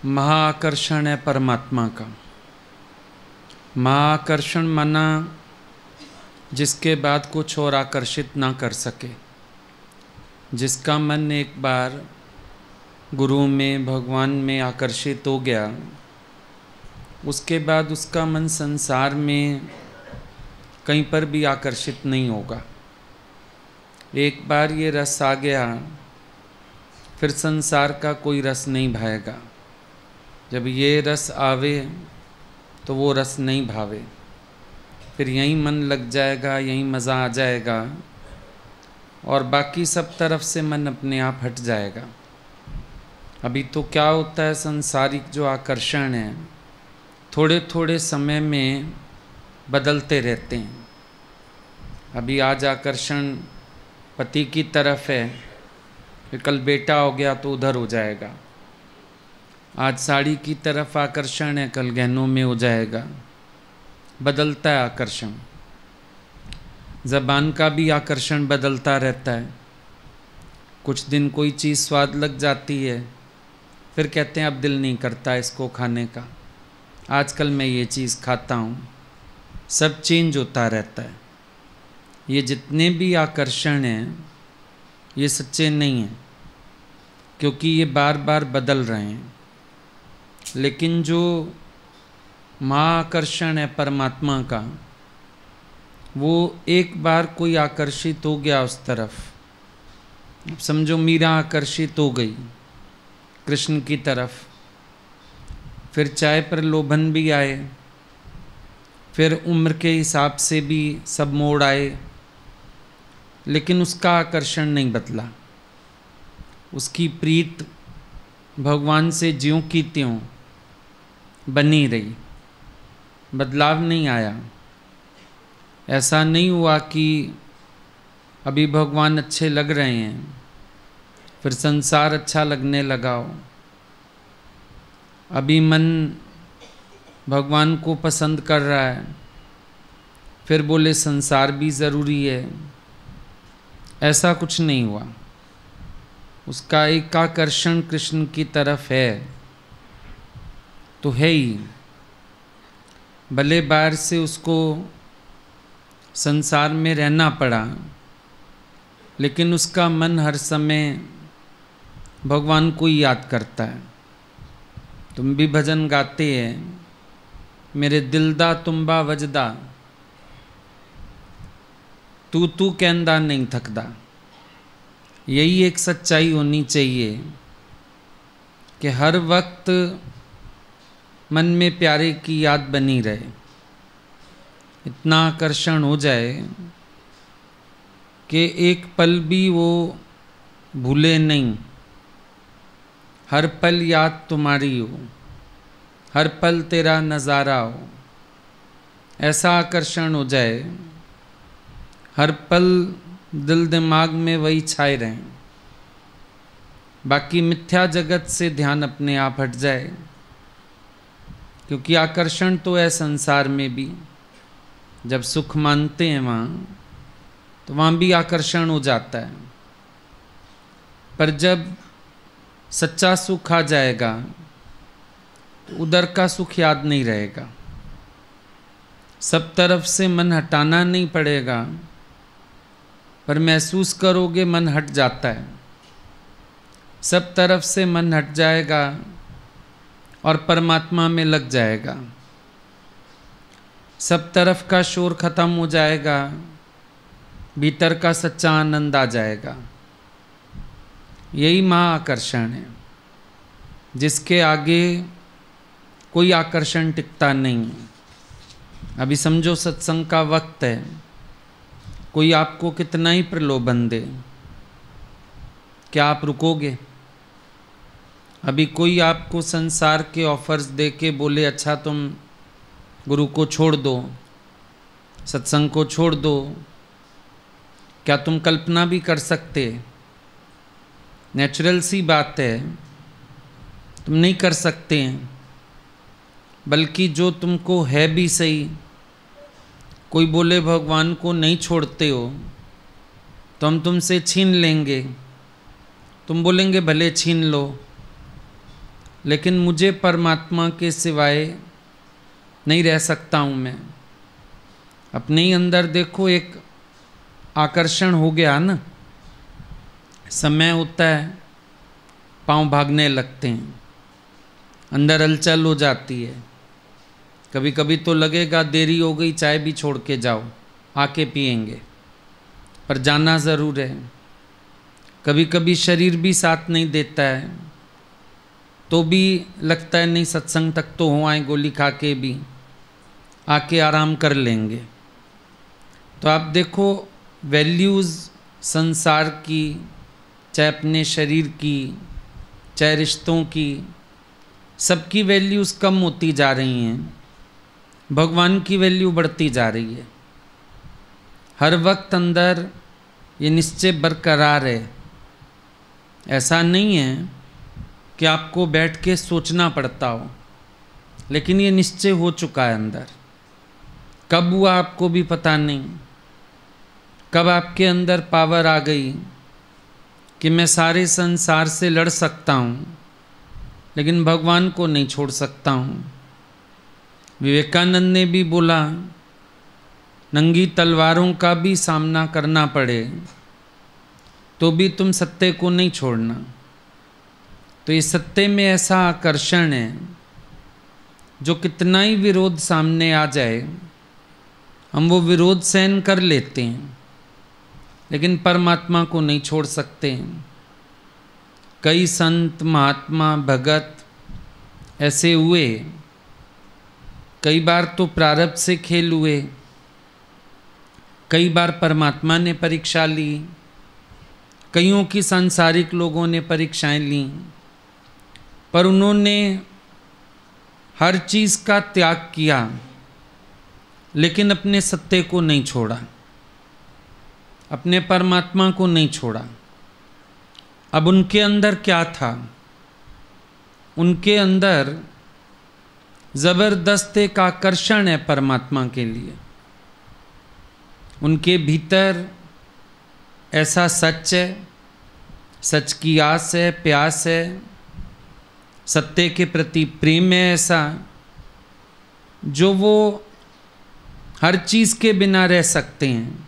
महाआकर्षण है परमात्मा का। महाआकर्षण माना जिसके बाद कुछ और आकर्षित ना कर सके। जिसका मन एक बार गुरु में, भगवान में आकर्षित हो गया, उसके बाद उसका मन संसार में कहीं पर भी आकर्षित नहीं होगा। एक बार ये रस आ गया, फिर संसार का कोई रस नहीं भाएगा। जब ये रस आवे तो वो रस नहीं भावे, फिर यहीं मन लग जाएगा, यहीं मज़ा आ जाएगा और बाकी सब तरफ से मन अपने आप हट जाएगा। अभी तो क्या होता है, संसारिक जो आकर्षण है थोड़े थोड़े समय में बदलते रहते हैं। अभी आज आकर्षण पति की तरफ है, फिर कल बेटा हो गया तो उधर हो जाएगा। आज साड़ी की तरफ आकर्षण है, कल गहनों में हो जाएगा। बदलता है आकर्षण। ज़बान का भी आकर्षण बदलता रहता है। कुछ दिन कोई चीज़ स्वाद लग जाती है, फिर कहते हैं अब दिल नहीं करता इसको खाने का, आजकल मैं ये चीज़ खाता हूँ। सब चेंज होता रहता है। ये जितने भी आकर्षण हैं ये सच्चे नहीं हैं, क्योंकि ये बार बार बदल रहे हैं। लेकिन जो महाआकर्षण है परमात्मा का, वो एक बार कोई आकर्षित हो गया उस तरफ, समझो मीरा आकर्षित हो गई कृष्ण की तरफ, फिर चाय पर लोभन भी आए, फिर उम्र के हिसाब से भी सब मोड़ आए, लेकिन उसका आकर्षण नहीं बदला। उसकी प्रीत भगवान से ज्यों की त्यों बनी रही, बदलाव नहीं आया। ऐसा नहीं हुआ कि अभी भगवान अच्छे लग रहे हैं फिर संसार अच्छा लगने लगा हो। अभी मन भगवान को पसंद कर रहा है, फिर बोले संसार भी ज़रूरी है। ऐसा कुछ नहीं हुआ। उसका एक आकर्षण कृष्ण की तरफ है तो है ही। भले बाहर से उसको संसार में रहना पड़ा, लेकिन उसका मन हर समय भगवान को ही याद करता है। तुम भी भजन गाते हैं, मेरे दिल दा तुम्बा वजदा, तू तू कहंदा नहीं थकदा। यही एक सच्चाई होनी चाहिए कि हर वक्त मन में प्यारे की याद बनी रहे। इतना आकर्षण हो जाए कि एक पल भी वो भूले नहीं, हर पल याद तुम्हारी हो, हर पल तेरा नज़ारा हो। ऐसा आकर्षण हो जाए, हर पल दिल दिमाग में वही छाए रहें, बाकी मिथ्या जगत से ध्यान अपने आप हट जाए। क्योंकि आकर्षण तो है संसार में भी। जब सुख मानते हैं वहाँ, तो वहाँ भी आकर्षण हो जाता है। पर जब सच्चा सुख आ जाएगा तो उधर का सुख याद नहीं रहेगा। सब तरफ से मन हटाना नहीं पड़ेगा, पर महसूस करोगे मन हट जाता है। सब तरफ से मन हट जाएगा और परमात्मा में लग जाएगा। सब तरफ का शोर खत्म हो जाएगा, भीतर का सच्चा आनंद आ जाएगा। यही महाआकर्षण है, जिसके आगे कोई आकर्षण टिकता नहीं। अभी समझो सत्संग का वक्त है, कोई आपको कितना ही प्रलोभन दे, क्या आप रुकोगे? अभी कोई आपको संसार के ऑफर्स दे के बोले अच्छा तुम गुरु को छोड़ दो, सत्संग को छोड़ दो, क्या तुम कल्पना भी कर सकते? नेचुरल सी बात है, तुम नहीं कर सकते हैं। बल्कि जो तुमको है भी सही, कोई बोले भगवान को नहीं छोड़ते हो तो हम तुमसे छीन लेंगे, तुम बोलेंगे भले छीन लो। लेकिन मुझे परमात्मा के सिवाय नहीं रह सकता हूँ मैं। अपने ही अंदर देखो एक आकर्षण हो गया ना, समय होता है पाँव भागने लगते हैं, अंदर हलचल हो जाती है। कभी कभी तो लगेगा देरी हो गई, चाय भी छोड़ के जाओ, आके पिएंगे, पर जाना ज़रूर है। कभी कभी शरीर भी साथ नहीं देता है, तो भी लगता है नहीं सत्संग तक तो हो आए, गोली खा के भी आके आराम कर लेंगे। तो आप देखो वैल्यूज़ संसार की, चाहे अपने शरीर की, चाहे रिश्तों की, सबकी वैल्यूज़ कम होती जा रही हैं, भगवान की वैल्यू बढ़ती जा रही है। हर वक्त अंदर ये निश्चय बरकरार है। ऐसा नहीं है कि आपको बैठ के सोचना पड़ता हो, लेकिन ये निश्चय हो चुका है अंदर। कब हुआ आपको भी पता नहीं, कब आपके अंदर पावर आ गई कि मैं सारे संसार से लड़ सकता हूँ, लेकिन भगवान को नहीं छोड़ सकता हूँ। विवेकानंद ने भी बोला, नंगी तलवारों का भी सामना करना पड़े तो भी तुम सत्य को नहीं छोड़ना। तो ये सत्य में ऐसा आकर्षण है, जो कितना ही विरोध सामने आ जाए हम वो विरोध सहन कर लेते हैं, लेकिन परमात्मा को नहीं छोड़ सकते हैं। कई संत महात्मा भगत ऐसे हुए, कई बार तो प्रारब्ध से खेल हुए, कई बार परमात्मा ने परीक्षा ली, कईयों की सांसारिक लोगों ने परीक्षाएं ली, पर उन्होंने हर चीज़ का त्याग किया, लेकिन अपने सत्य को नहीं छोड़ा, अपने परमात्मा को नहीं छोड़ा। अब उनके अंदर क्या था? उनके अंदर जबरदस्त एक आकर्षण है परमात्मा के लिए। उनके भीतर ऐसा सच है, सच की आस है, प्यास है, सत्य के प्रति प्रेम है ऐसा, जो वो हर चीज़ के बिना रह सकते हैं,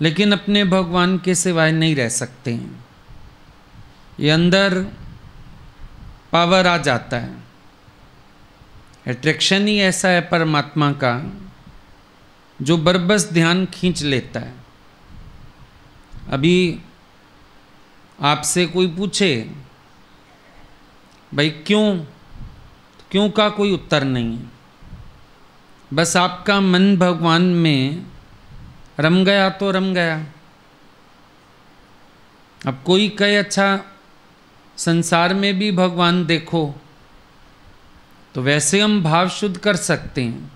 लेकिन अपने भगवान के सिवाय नहीं रह सकते हैं। ये अंदर पावर आ जाता है, अट्रैक्शन ही ऐसा है परमात्मा का, जो बरबस ध्यान खींच लेता है। अभी आपसे कोई पूछे भाई क्यों का कोई उत्तर नहीं है, बस आपका मन भगवान में रम गया तो रम गया। अब कोई कहे अच्छा संसार में भी भगवान देखो, तो वैसे हम भाव शुद्ध कर सकते हैं,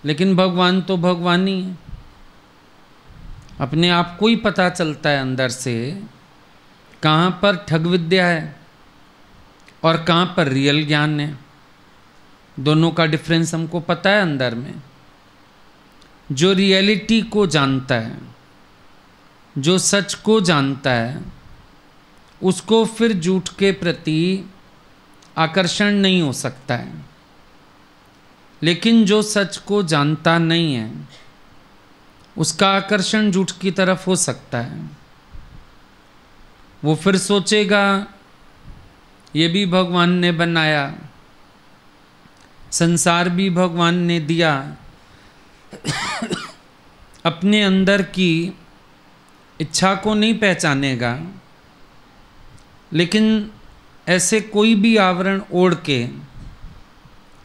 लेकिन भगवान तो भगवान ही है। अपने आप को ही पता चलता है अंदर से कहाँ पर ठग विद्या है और कहाँ पर रियल ज्ञान है। दोनों का डिफरेंस हमको पता है अंदर में। जो रियलिटी को जानता है, जो सच को जानता है, उसको फिर झूठ के प्रति आकर्षण नहीं हो सकता है। लेकिन जो सच को जानता नहीं है, उसका आकर्षण झूठ की तरफ हो सकता है। वो फिर सोचेगा ये भी भगवान ने बनाया, संसार भी भगवान ने दिया। अपने अंदर की इच्छा को नहीं पहचानेगा, लेकिन ऐसे कोई भी आवरण ओढ़ के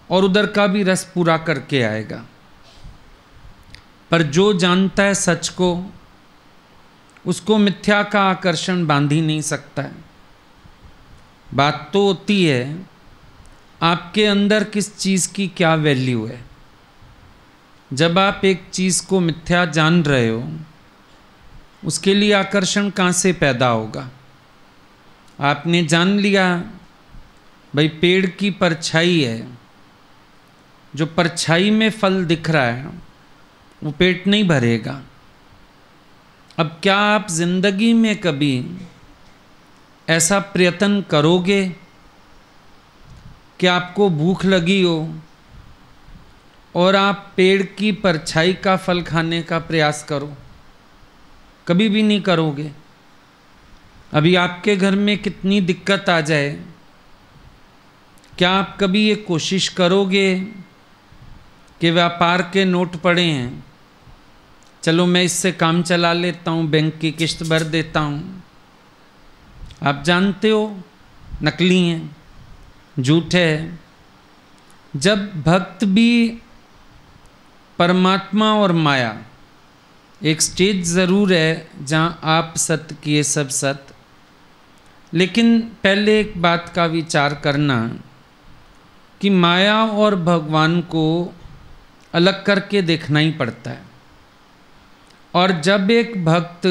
और उधर का भी रस पूरा करके आएगा। पर जो जानता है सच को, उसको मिथ्या का आकर्षण बांध ही नहीं सकता है। बात तो होती है आपके अंदर किस चीज़ की क्या वैल्यू है। जब आप एक चीज़ को मिथ्या जान रहे हो, उसके लिए आकर्षण कहाँ से पैदा होगा। आपने जान लिया भाई पेड़ की परछाई है, जो परछाई में फल दिख रहा है वो पेट नहीं भरेगा। अब क्या आप जिंदगी में कभी ऐसा प्रयत्न करोगे कि आपको भूख लगी हो और आप पेड़ की परछाई का फल खाने का प्रयास करो, कभी भी नहीं करोगे। अभी आपके घर में कितनी दिक्कत आ जाए, क्या आप कभी ये कोशिश करोगे कि व्यापार के नोट पड़े हैं, चलो मैं इससे काम चला लेता हूँ, बैंक की किस्त भर देता हूँ? आप जानते हो नकली हैं, झूठे हैं। जब भक्त भी परमात्मा और माया, एक स्टेज ज़रूर है जहाँ आप सत्य किए सब सत्य, लेकिन पहले एक बात का विचार करना कि माया और भगवान को अलग करके देखना ही पड़ता है। और जब एक भक्त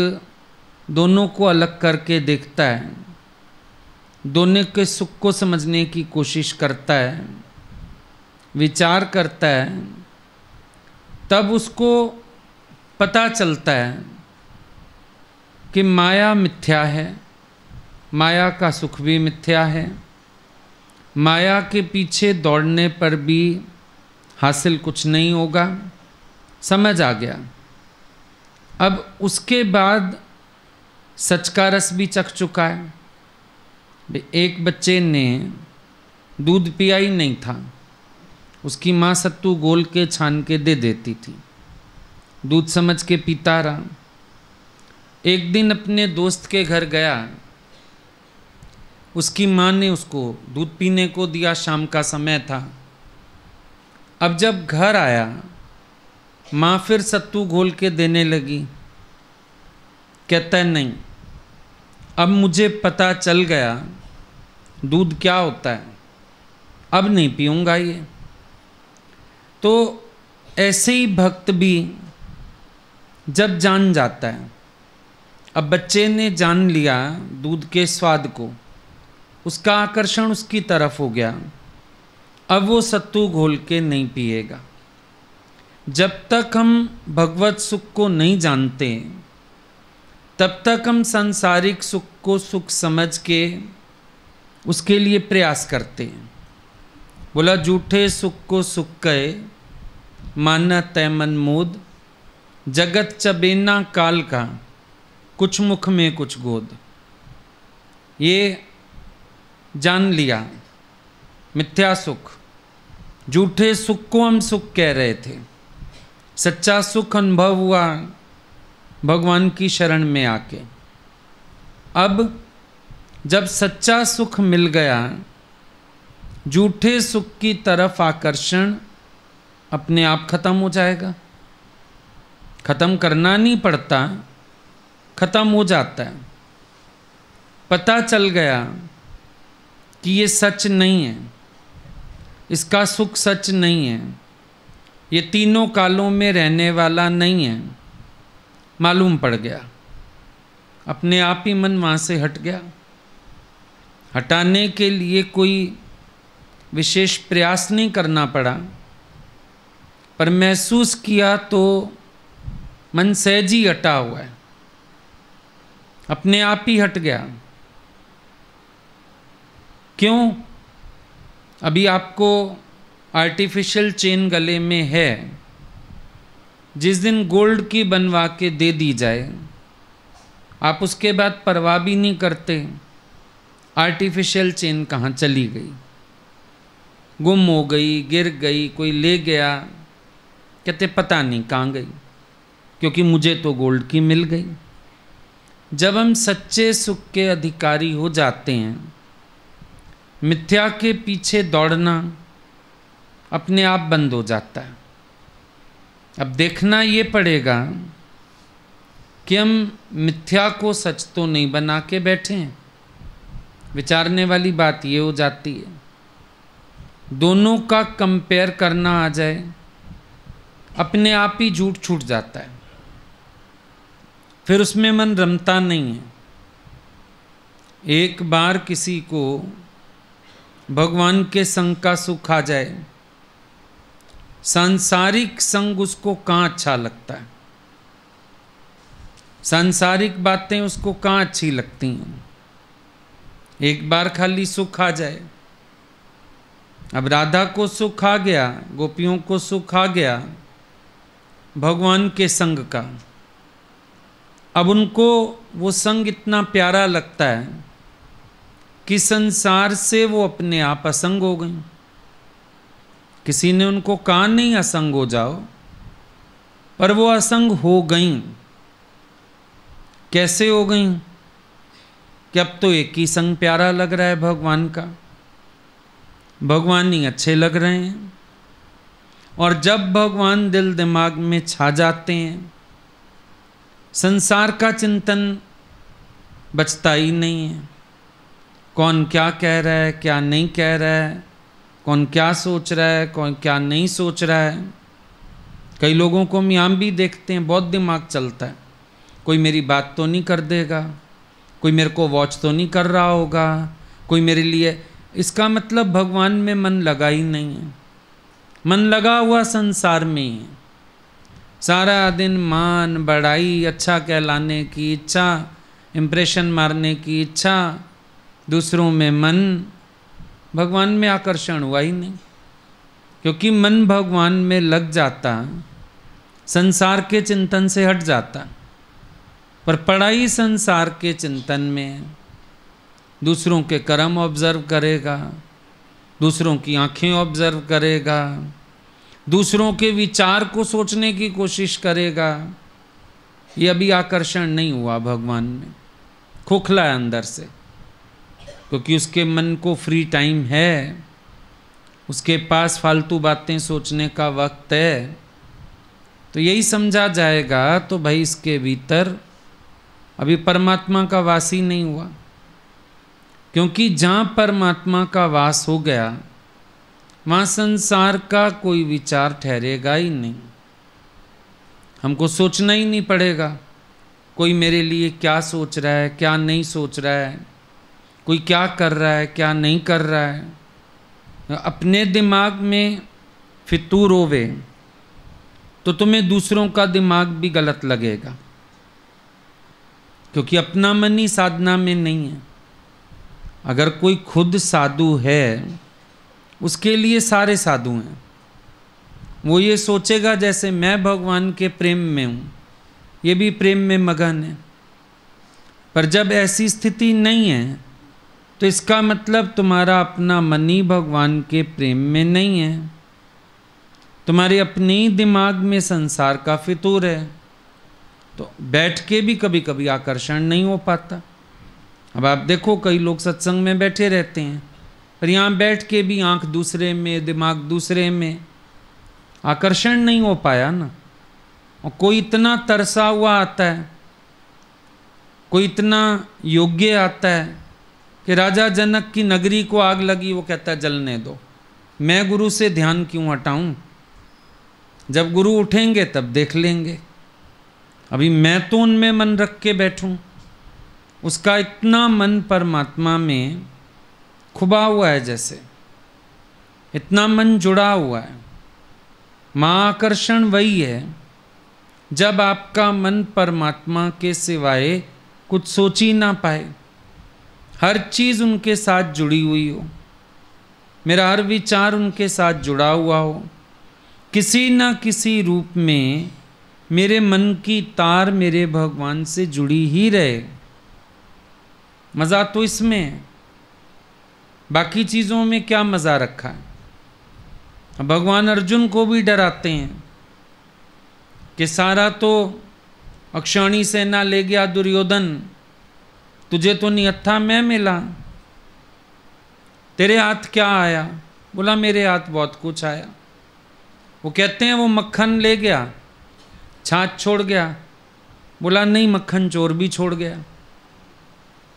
दोनों को अलग करके देखता है, दोनों के सुख को समझने की कोशिश करता है, विचार करता है, तब उसको पता चलता है कि माया मिथ्या है, माया का सुख भी मिथ्या है, माया के पीछे दौड़ने पर भी हासिल कुछ नहीं होगा। समझ आ गया। अब उसके बाद सच का रस भी चख चुका है। एक बच्चे ने दूध पिया ही नहीं था, उसकी माँ सत्तू गोल के छान के दे देती थी, दूध समझ के पीता रहा। एक दिन अपने दोस्त के घर गया, उसकी माँ ने उसको दूध पीने को दिया, शाम का समय था। अब जब घर आया, माँ फिर सत्तू घोल के देने लगी। कहता है नहीं, अब मुझे पता चल गया दूध क्या होता है, अब नहीं पीऊँगा ये। तो ऐसे ही भक्त भी जब जान जाता है, अब बच्चे ने जान लिया दूध के स्वाद को, उसका आकर्षण उसकी तरफ हो गया, अब वो सत्तू घोल के नहीं पिएगा। जब तक हम भगवत सुख को नहीं जानते, तब तक हम सांसारिक सुख को सुख समझ के उसके लिए प्रयास करते हैं। बोला झूठे सुख को सुख कहे, माना तय मन मोद, जगत चबेना काल का, कुछ मुख में कुछ गोद। ये जान लिया मिथ्या सुख, झूठे सुख को हम सुख कह रहे थे। सच्चा सुख अनुभव हुआ भगवान की शरण में आके। अब जब सच्चा सुख मिल गया, झूठे सुख की तरफ आकर्षण अपने आप खत्म हो जाएगा। खत्म करना नहीं पड़ता, खत्म हो जाता है। पता चल गया कि ये सच नहीं है, इसका सुख सच नहीं है, ये तीनों कालों में रहने वाला नहीं है, मालूम पड़ गया। अपने आप ही मन वहाँ से हट गया। हटाने के लिए कोई विशेष प्रयास नहीं करना पड़ा, पर महसूस किया तो मन सहज ही हटा हुआ है, अपने आप ही हट गया। क्यों? अभी आपको आर्टिफिशियल चेन गले में है, जिस दिन गोल्ड की बनवा के दे दी जाए, आप उसके बाद परवाह भी नहीं करते आर्टिफिशियल चेन कहाँ चली गई, गुम हो गई, गिर गई, कोई ले गया। कहते पता नहीं कहाँ गई, क्योंकि मुझे तो गोल्ड की मिल गई। जब हम सच्चे सुख के अधिकारी हो जाते हैं, मिथ्या के पीछे दौड़ना अपने आप बंद हो जाता है। अब देखना ये पड़ेगा कि हम मिथ्या को सच तो नहीं बना के बैठे हैं। विचारने वाली बात ये हो जाती है। दोनों का कंपेयर करना आ जाए, अपने आप ही झूठ छूट जाता है, फिर उसमें मन रमता नहीं है। एक बार किसी को भगवान के संग का सुख आ जाए, सांसारिक संग उसको कहाँ अच्छा लगता है, सांसारिक बातें उसको कहाँ अच्छी लगती हैं। एक बार खाली सुख आ जाए, अब राधा को सुख आ गया, गोपियों को सुख आ गया भगवान के संग का। अब उनको वो संग इतना प्यारा लगता है कि संसार से वो अपने आप असंग हो गई। किसी ने उनको कहा नहीं असंग हो जाओ, पर वो असंग हो गई। कैसे हो गई? कि अब तो एक ही संग प्यारा लग रहा है भगवान का, भगवान ही अच्छे लग रहे हैं। और जब भगवान दिल दिमाग में छा जाते हैं, संसार का चिंतन बचता ही नहीं है। कौन क्या कह रहा है, क्या नहीं कह रहा है, कौन क्या सोच रहा है, कौन क्या नहीं सोच रहा है। कई लोगों को हम यहाँ भी देखते हैं, बहुत दिमाग चलता है। कोई मेरी बात तो नहीं कर देगा, कोई मेरे को वॉच तो नहीं कर रहा होगा, कोई मेरे लिए। इसका मतलब भगवान में मन लगा ही नहीं है, मन लगा हुआ संसार में ही है। सारा दिन मान बढ़ाई, अच्छा कहलाने की इच्छा, इम्प्रेशन मारने की इच्छा, दूसरों में मन, भगवान में आकर्षण हुआ ही नहीं। क्योंकि मन भगवान में लग जाता, संसार के चिंतन से हट जाता। पर पढ़ाई संसार के चिंतन में, दूसरों के कर्म ऑब्जर्व करेगा, दूसरों की आंखें ऑब्जर्व करेगा, दूसरों के विचार को सोचने की कोशिश करेगा। ये अभी आकर्षण नहीं हुआ भगवान में, खोखला है अंदर से। क्योंकि उसके मन को फ्री टाइम है, उसके पास फालतू बातें सोचने का वक्त है। तो यही समझा जाएगा तो भाई इसके भीतर अभी परमात्मा का वास ही नहीं हुआ। क्योंकि जहाँ परमात्मा का वास हो गया, वहाँ संसार का कोई विचार ठहरेगा ही नहीं। हमको सोचना ही नहीं पड़ेगा कोई मेरे लिए क्या सोच रहा है, क्या नहीं सोच रहा है, कोई क्या कर रहा है, क्या नहीं कर रहा है। अपने दिमाग में फितूर होवे तो तुम्हें दूसरों का दिमाग भी गलत लगेगा। क्योंकि अपना मन ही साधना में नहीं है। अगर कोई खुद साधु है, उसके लिए सारे साधु हैं। वो ये सोचेगा जैसे मैं भगवान के प्रेम में हूँ, ये भी प्रेम में मगन है। पर जब ऐसी स्थिति नहीं है तो इसका मतलब तुम्हारा अपना मन ही भगवान के प्रेम में नहीं है, तुम्हारे अपने ही दिमाग में संसार का फितूर है। तो बैठ के भी कभी कभी आकर्षण नहीं हो पाता। अब आप देखो कई लोग सत्संग में बैठे रहते हैं, पर यहाँ बैठ के भी आंख दूसरे में, दिमाग दूसरे में, आकर्षण नहीं हो पाया ना। और कोई इतना तरसा हुआ आता है, कोई इतना योग्य आता है कि राजा जनक की नगरी को आग लगी, वो कहता है जलने दो, मैं गुरु से ध्यान क्यों हटाऊं, जब गुरु उठेंगे तब देख लेंगे, अभी मैं तो उनमें मन रख के बैठूं। उसका इतना मन परमात्मा में खुबा हुआ है, जैसे इतना मन जुड़ा हुआ है। महाआकर्षण वही है जब आपका मन परमात्मा के सिवाय कुछ सोच ही ना पाए, हर चीज़ उनके साथ जुड़ी हुई हो, मेरा हर विचार उनके साथ जुड़ा हुआ हो, किसी न किसी रूप में मेरे मन की तार मेरे भगवान से जुड़ी ही रहे। मज़ा तो इसमें है, बाकी चीज़ों में क्या मज़ा रखा है। भगवान अर्जुन को भी डराते हैं कि सारा तो अक्षौणी सेना ले गया दुर्योधन, तुझे तो निहत्था मैं मिला, तेरे हाथ क्या आया? बोला मेरे हाथ बहुत कुछ आया। वो कहते हैं वो मक्खन ले गया, छाछ छोड़ गया। बोला नहीं, मक्खन चोर भी छोड़ गया।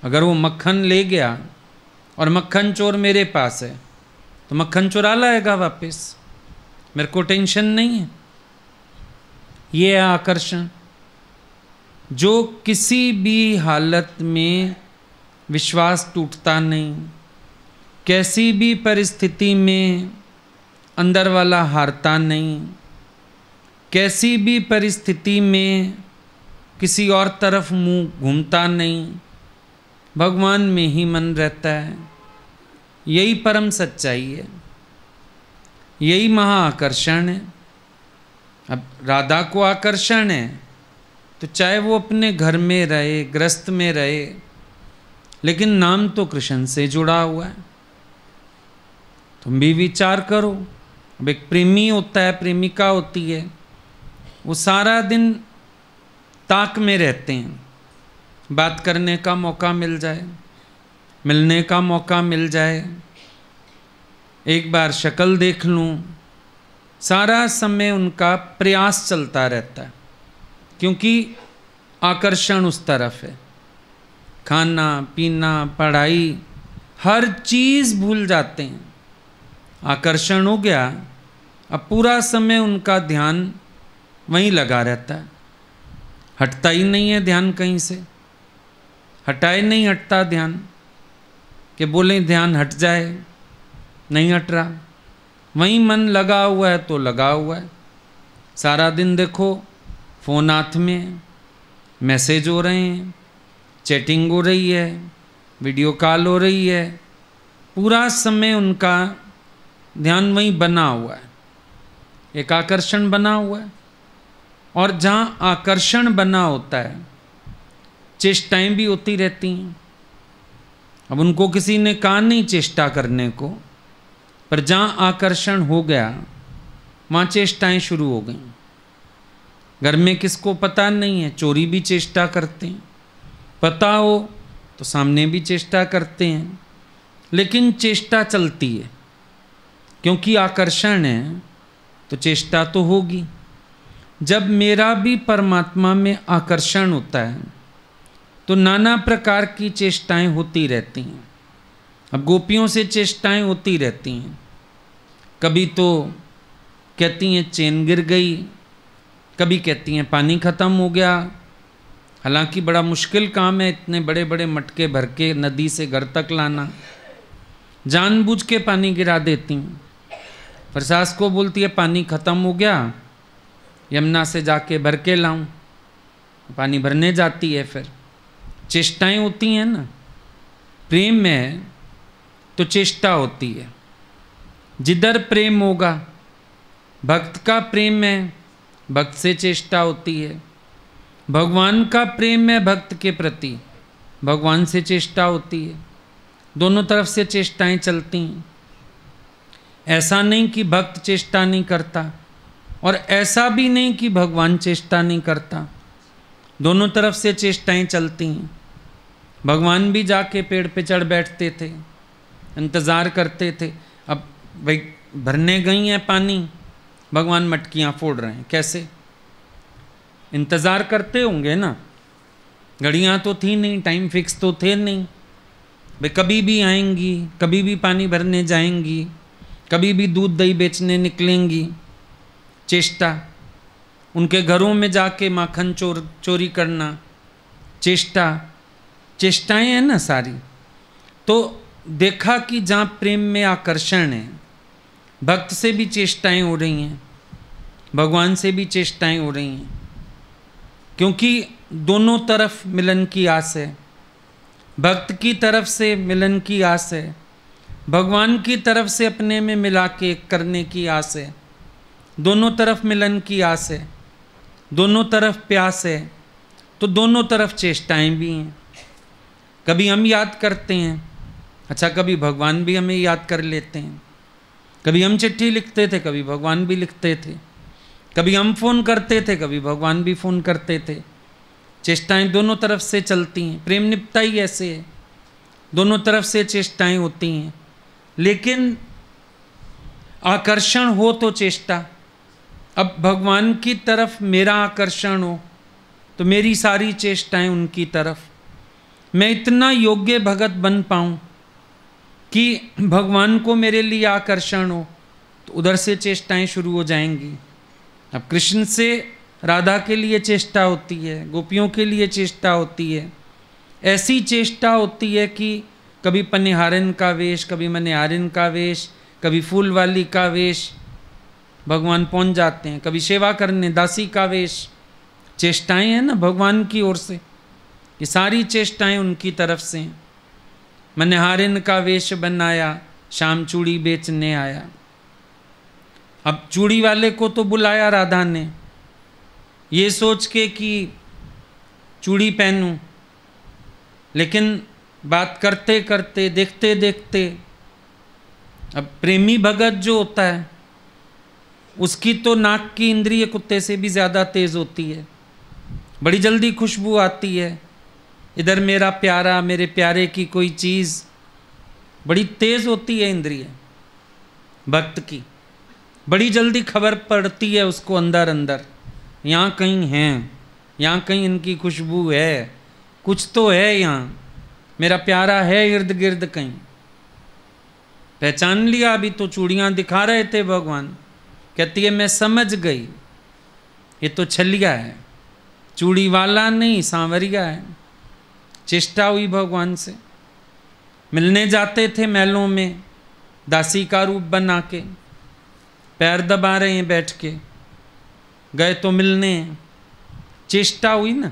अगर वो मक्खन ले गया और मक्खन चोर मेरे पास है तो मक्खन चुरा लाएगा वापस, मेरे को टेंशन नहीं है। ये है आकर्षण, जो किसी भी हालत में विश्वास टूटता नहीं, कैसी भी परिस्थिति में अंदर वाला हारता नहीं, कैसी भी परिस्थिति में किसी और तरफ मुंह घूमता नहीं, भगवान में ही मन रहता है। यही परम सच्चाई है। यही महाआकर्षण है। अब राधा को आकर्षण है तो चाहे वो अपने घर में रहे, ग्रस्त में रहे, लेकिन नाम तो कृष्ण से जुड़ा हुआ है। तुम भी विचार करो। अब एक प्रेमी होता है, प्रेमिका होती है, वो सारा दिन ताक में रहते हैं, बात करने का मौका मिल जाए, मिलने का मौका मिल जाए, एक बार शक्ल देख लूं, सारा समय उनका प्रयास चलता रहता है, क्योंकि आकर्षण उस तरफ है। खाना पीना पढ़ाई हर चीज़ भूल जाते हैं, आकर्षण हो गया। अब पूरा समय उनका ध्यान वहीं लगा रहता है, हटता ही नहीं है ध्यान कहीं से, हटाए नहीं हटता ध्यान, कि बोले ध्यान हट जाए, नहीं हट रहा, वहीं मन लगा हुआ है तो लगा हुआ है। सारा दिन देखो फ़ोन हाथ में, मैसेज हो रहे हैं, चैटिंग हो रही है, वीडियो कॉल हो रही है, पूरा समय उनका ध्यान वहीं बना हुआ है, एक आकर्षण बना हुआ है। और जहाँ आकर्षण बना होता है चेष्टाएं भी होती रहती हैं। अब उनको किसी ने कहा नहीं चेष्टा करने को, पर जहाँ आकर्षण हो गया वहाँ चेष्टाएं शुरू हो गई। घर में किसको पता नहीं है, चोरी भी चेष्टा करते हैं, पता हो तो सामने भी चेष्टा करते हैं, लेकिन चेष्टा चलती है, क्योंकि आकर्षण है तो चेष्टा तो होगी। जब मेरा भी परमात्मा में आकर्षण होता है तो नाना प्रकार की चेष्टाएं होती रहती हैं। अब गोपियों से चेष्टाएं होती रहती हैं, कभी तो कहती हैं चेन गिर गई, कभी कहती हैं पानी ख़त्म हो गया। हालांकि बड़ा मुश्किल काम है इतने बड़े बड़े मटके भर के नदी से घर तक लाना, जानबूझ के पानी गिरा देती हैं। पर सास को बोलती है पानी ख़त्म हो गया, यमुना से जाके भर के लाऊं, पानी भरने जाती है। फिर चेष्टाएं होती हैं ना, प्रेम में तो चेष्टा होती है। जिधर प्रेम होगा, भक्त का प्रेम है, भक्त से चेष्टा होती है। भगवान का प्रेम है भक्त के प्रति, भगवान से चेष्टा होती है। दोनों तरफ से चेष्टाएं चलती हैं। ऐसा नहीं कि भक्त चेष्टा नहीं करता, और ऐसा भी नहीं कि भगवान चेष्टा नहीं करता, दोनों तरफ से चेष्टाएं चलती हैं। भगवान भी जाके पेड़ पे चढ़ बैठते थे, इंतज़ार करते थे। अब भाई भरने गई हैं पानी, भगवान मटकियाँ फोड़ रहे हैं, कैसे इंतज़ार करते होंगे ना। घड़ियाँ तो थी नहीं, टाइम फिक्स तो थे नहीं, भाई कभी भी आएंगी, कभी भी पानी भरने जाएंगी, कभी भी दूध दही बेचने निकलेंगी। चेष्टा, उनके घरों में जाके माखन चोरी करना, चेष्टा, चेष्टाएं हैं ना सारी। तो देखा कि जहाँ प्रेम में आकर्षण है, भक्त से भी चेष्टाएं हो रही हैं, भगवान से भी चेष्टाएं हो रही हैं, क्योंकि दोनों तरफ मिलन की आस है। भक्त की तरफ से मिलन की आस है, भगवान की तरफ से अपने में मिला के करने की आस है। दोनों तरफ मिलन की आस है, दोनों तरफ प्यास है, तो दोनों तरफ चेष्टाएं भी हैं। कभी हम याद करते हैं, अच्छा कभी भगवान भी हमें याद कर लेते हैं। कभी हम चिट्ठी लिखते थे, कभी भगवान भी लिखते थे। कभी हम फ़ोन करते थे, कभी भगवान भी फ़ोन करते थे। चेष्टाएं दोनों तरफ से चलती हैं। प्रेम निपटा ही ऐसे है, दोनों तरफ से चेष्टाएं होती हैं। लेकिन आकर्षण हो तो चेष्टा। अब भगवान की तरफ मेरा आकर्षण हो तो मेरी सारी चेष्टाएं उनकी तरफ। मैं इतना योग्य भगत बन पाऊँ कि भगवान को मेरे लिए आकर्षण हो, तो उधर से चेष्टाएं शुरू हो जाएंगी। अब कृष्ण से राधा के लिए चेष्टा होती है, गोपियों के लिए चेष्टा होती है। ऐसी चेष्टा होती है कि कभी पनिहारिन का वेश, कभी मनिहारिन का वेश, कभी फूल वाली का वेश, भगवान पहुंच जाते हैं। कभी सेवा करने दासी का वेश। चेष्टाएं हैं ना भगवान की ओर से, ये सारी चेष्टाएं उनकी तरफ से हैं। मनिहारिन का वेश बनाया, शाम चूड़ी बेचने आया। अब चूड़ी वाले को तो बुलाया राधा ने, ये सोच के कि चूड़ी पहनूं, लेकिन बात करते करते देखते देखते अब प्रेमी भगत जो होता है उसकी तो नाक की इंद्रिय कुत्ते से भी ज़्यादा तेज़ होती है, बड़ी जल्दी खुशबू आती है। इधर मेरा प्यारा, मेरे प्यारे की कोई चीज़ बड़ी तेज़ होती है, इंद्रिय भक्त की बड़ी जल्दी खबर पड़ती है उसको अंदर अंदर, यहाँ कहीं हैं, यहाँ कहीं इनकी खुशबू है, कुछ तो है यहाँ, मेरा प्यारा है इर्द गिर्द कहीं। पहचान लिया, अभी तो चूड़ियाँ दिखा रहे थे भगवान, कहती है मैं समझ गई ये तो छलिया है, चूड़ी वाला नहीं सांवरिया है। चेष्टा हुई भगवान से, मिलने जाते थे महलों में दासी का रूप बना के, पैर दबा रहे हैं बैठ के, गए तो मिलने, चेष्टा हुई ना।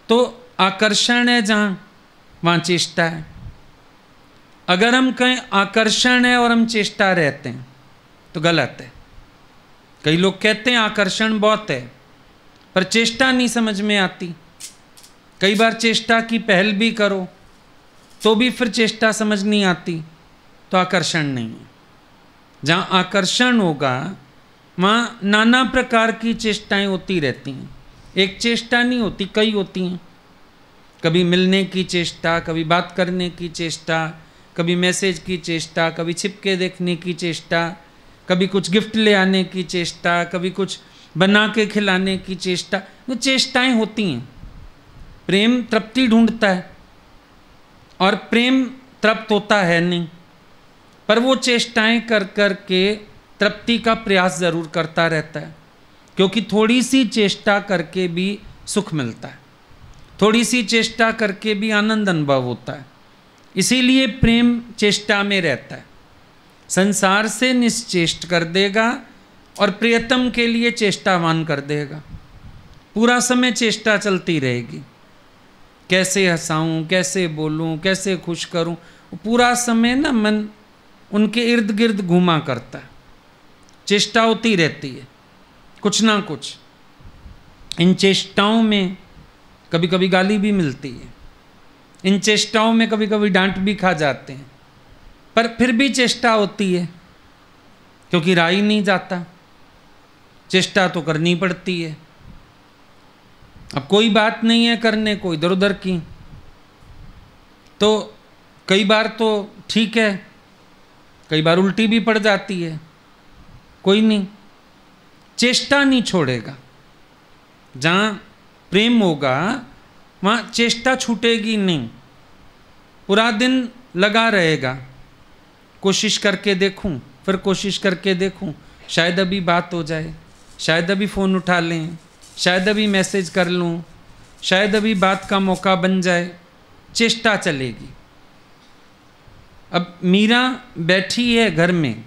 तो आकर्षण है जहाँ, वहाँ चेष्टा है। अगर हम कहें आकर्षण है और हम चेष्टा रहते हैं तो गलत है। कई लोग कहते हैं आकर्षण बहुत है पर चेष्टा नहीं समझ में आती। कई बार चेष्टा की पहल भी करो तो भी फिर चेष्टा समझ नहीं आती, तो आकर्षण नहीं है। जहाँ आकर्षण होगा वहाँ नाना प्रकार की चेष्टाएं होती रहती हैं, एक चेष्टा नहीं होती, कई होती हैं। कभी मिलने की चेष्टा, कभी बात करने की चेष्टा, कभी मैसेज की चेष्टा, कभी छिपके देखने की चेष्टा, कभी कुछ गिफ्ट ले आने की चेष्टा, कभी कुछ बना के खिलाने की चेष्टा। वो चेष्टाएं होती हैं। प्रेम तृप्ति ढूंढता है और प्रेम तृप्त होता है नहीं, पर वो चेष्टाएं कर कर के तृप्ति का प्रयास ज़रूर करता रहता है, क्योंकि थोड़ी सी चेष्टा करके भी सुख मिलता है, थोड़ी सी चेष्टा करके भी आनंद अनुभव होता है। इसीलिए प्रेम चेष्टा में रहता है। संसार से निश्चेष्ट कर देगा और प्रियतम के लिए चेष्टावान कर देगा। पूरा समय चेष्टा चलती रहेगी, कैसे हंसाऊं, कैसे बोलूं, कैसे खुश करूं। पूरा समय ना मन उनके इर्द गिर्द घूमा करता है, चेष्टा होती रहती है कुछ ना कुछ। इन चेष्टाओं में कभी कभी गाली भी मिलती है, इन चेष्टाओं में कभी कभी डांट भी खा जाते हैं, पर फिर भी चेष्टा होती है, क्योंकि रहा ही नहीं जाता, चेष्टा तो करनी पड़ती है। अब कोई बात नहीं है करने को इधर उधर की, तो कई बार तो ठीक है, कई बार उल्टी भी पड़ जाती है, कोई नहीं, चेष्टा नहीं छोड़ेगा। जहाँ प्रेम होगा वहाँ चेष्टा छूटेगी नहीं, पूरा दिन लगा रहेगा। कोशिश करके देखूं, फिर कोशिश करके देखूं, शायद अभी बात हो जाए, शायद अभी फ़ोन उठा लें, शायद अभी मैसेज कर लूं, शायद अभी बात का मौका बन जाए, चेष्टा चलेगी। अब मीरा बैठी है घर में,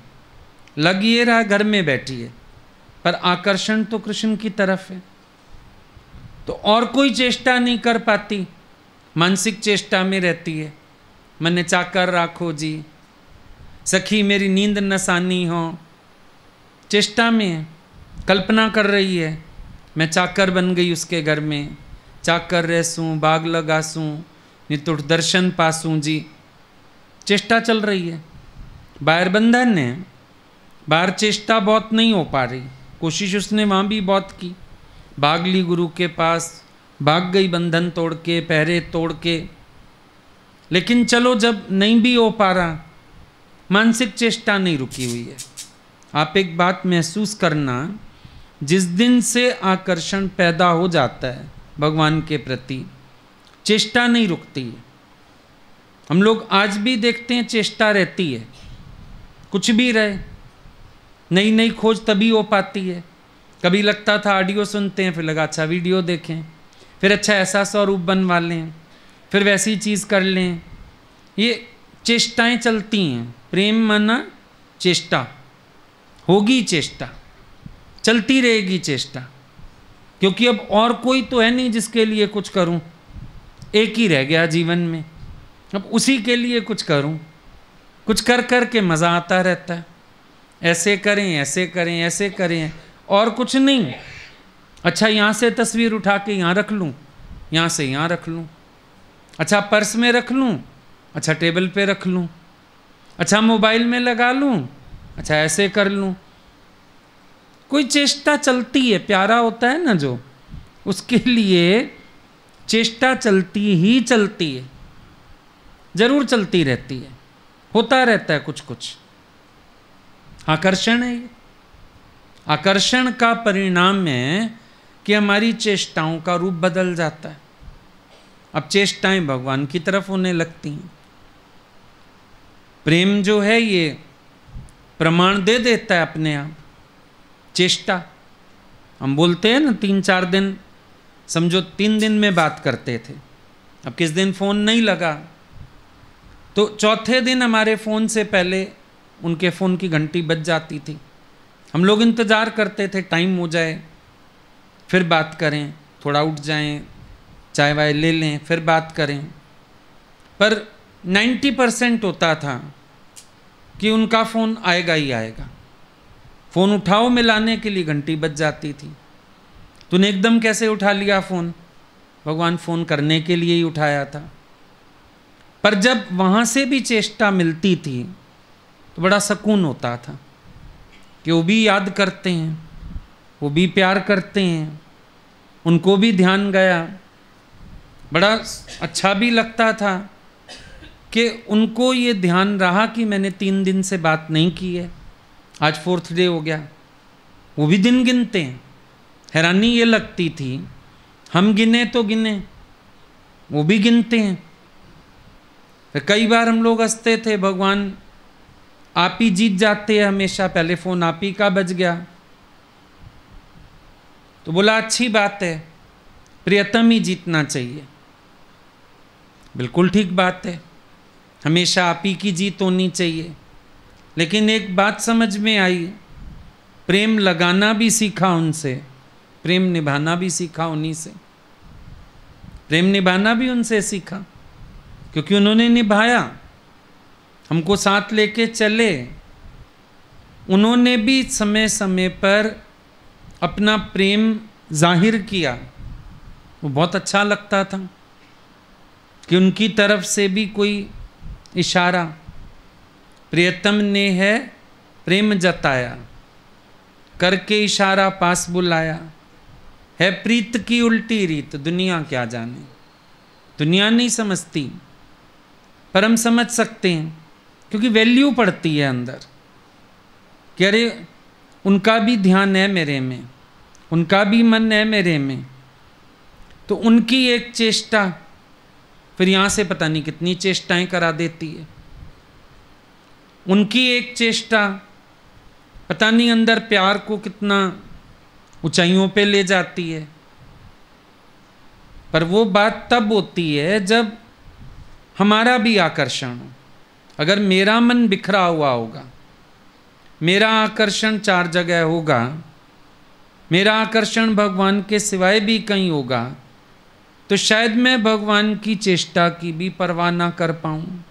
लग ये रहा घर में बैठी है, पर आकर्षण तो कृष्ण की तरफ है, तो और कोई चेष्टा नहीं कर पाती, मानसिक चेष्टा में रहती है। मने चाकर राखो जी, सखी मेरी नींद नसानी हो, चेष्टा में है, कल्पना कर रही है मैं चाकर बन गई उसके घर में, चाकर रहसूँ, बाग लगासूँ, नितुठ दर्शन पासूँ जी, चेष्टा चल रही है। बाहर बंधन है, बाहर चेष्टा बहुत नहीं हो पा रही, कोशिश उसने वहाँ भी बहुत की, भाग ली गुरु के पास, भाग गई बंधन तोड़ के, पहरे तोड़ के, लेकिन चलो जब नहीं भी हो पा रहा, मानसिक चेष्टा नहीं रुकी हुई है। आप एक बात महसूस करना, जिस दिन से आकर्षण पैदा हो जाता है भगवान के प्रति, चेष्टा नहीं रुकती है। हम लोग आज भी देखते हैं चेष्टा रहती है, कुछ भी रहे, नई नई खोज तभी हो पाती है। कभी लगता था ऑडियो सुनते हैं, फिर लगा अच्छा वीडियो देखें, फिर अच्छा ऐसा स्वरूप बनवा लें, फिर वैसी चीज़ कर लें। ये चेष्टाएं चलती हैं। प्रेम माना चेष्टा, होगी चेष्टा, चलती रहेगी चेष्टा, क्योंकि अब और कोई तो है नहीं जिसके लिए कुछ करूं, एक ही रह गया जीवन में, अब उसी के लिए कुछ करूं, कुछ कर कर के मज़ा आता रहता है। ऐसे करें, ऐसे करें, ऐसे करें, और कुछ नहीं। अच्छा, यहाँ से तस्वीर उठा के यहाँ रख लूँ, यहाँ से यहाँ रख लूँ, अच्छा पर्स में रख लूँ, अच्छा टेबल पे रख लूँ, अच्छा मोबाइल में लगा लूँ, अच्छा ऐसे कर लूँ। कोई चेष्टा चलती है, प्यारा होता है ना जो, उसके लिए चेष्टा चलती ही चलती है, जरूर चलती रहती है, होता रहता है कुछ कुछ। आकर्षण है ये। आकर्षण का परिणाम है कि हमारी चेष्टाओं का रूप बदल जाता है। अब चेष्टाएं भगवान की तरफ होने लगती हैं। प्रेम जो है ये प्रमाण दे देता है अपने आप। चेष्टा, हम बोलते हैं ना 3-4 दिन, समझो 3 दिन में बात करते थे, अब किस दिन फ़ोन नहीं लगा तो चौथे दिन हमारे फ़ोन से पहले उनके फ़ोन की घंटी बज जाती थी। हम लोग इंतज़ार करते थे टाइम हो जाए फिर बात करें, थोड़ा उठ जाएं, चाय वाय ले लें, फिर बात करें। पर 90% होता था कि उनका फ़ोन आएगा ही आएगा। फ़ोन उठाओ मिलाने के लिए घंटी बज जाती थी। तूने एकदम कैसे उठा लिया फ़ोन? भगवान फ़ोन करने के लिए ही उठाया था। पर जब वहाँ से भी चेष्टा मिलती थी तो बड़ा सुकून होता था कि वो भी याद करते हैं, वो भी प्यार करते हैं, उनको भी ध्यान गया। बड़ा अच्छा भी लगता था कि उनको ये ध्यान रहा कि मैंने 3 दिन से बात नहीं की है, आज 4th डे हो गया। वो भी दिन गिनते हैं। हैरानी ये लगती थी, हम गिने तो गिने, वो भी गिनते हैं। फिर कई बार हम लोग हंसते थे, भगवान आप ही जीत जाते हैं हमेशा, पहले फ़ोन आप ही का बज गया। तो बोला अच्छी बात है, प्रियतम ही जीतना चाहिए। बिल्कुल ठीक बात है, हमेशा आप ही की जीत होनी चाहिए। लेकिन एक बात समझ में आई, प्रेम लगाना भी सीखा उनसे, प्रेम निभाना भी सीखा उन्हीं से। प्रेम निभाना भी उनसे सीखा क्योंकि उन्होंने निभाया, हमको साथ लेके चले। उन्होंने भी समय समय पर अपना प्रेम जाहिर किया। वो बहुत अच्छा लगता था कि उनकी तरफ से भी कोई इशारा, प्रियतम ने है प्रेम जताया, करके इशारा पास बुलाया, है प्रीत की उल्टी रीत, दुनिया क्या जाने। दुनिया नहीं समझती पर हम समझ सकते हैं क्योंकि वैल्यू पड़ती है अंदर कि अरे उनका भी ध्यान है मेरे में, उनका भी मन है मेरे में। तो उनकी एक चेष्टा फिर यहाँ से पता नहीं कितनी चेष्टाएं करा देती है। उनकी एक चेष्टा पता नहीं अंदर प्यार को कितना ऊंचाइयों पे ले जाती है। पर वो बात तब होती है जब हमारा भी आकर्षण हो। अगर मेरा मन बिखरा हुआ होगा, मेरा आकर्षण 4 जगह होगा, मेरा आकर्षण भगवान के सिवाय भी कहीं होगा, तो शायद मैं भगवान की चेष्टा की भी परवाह ना कर पाऊँ,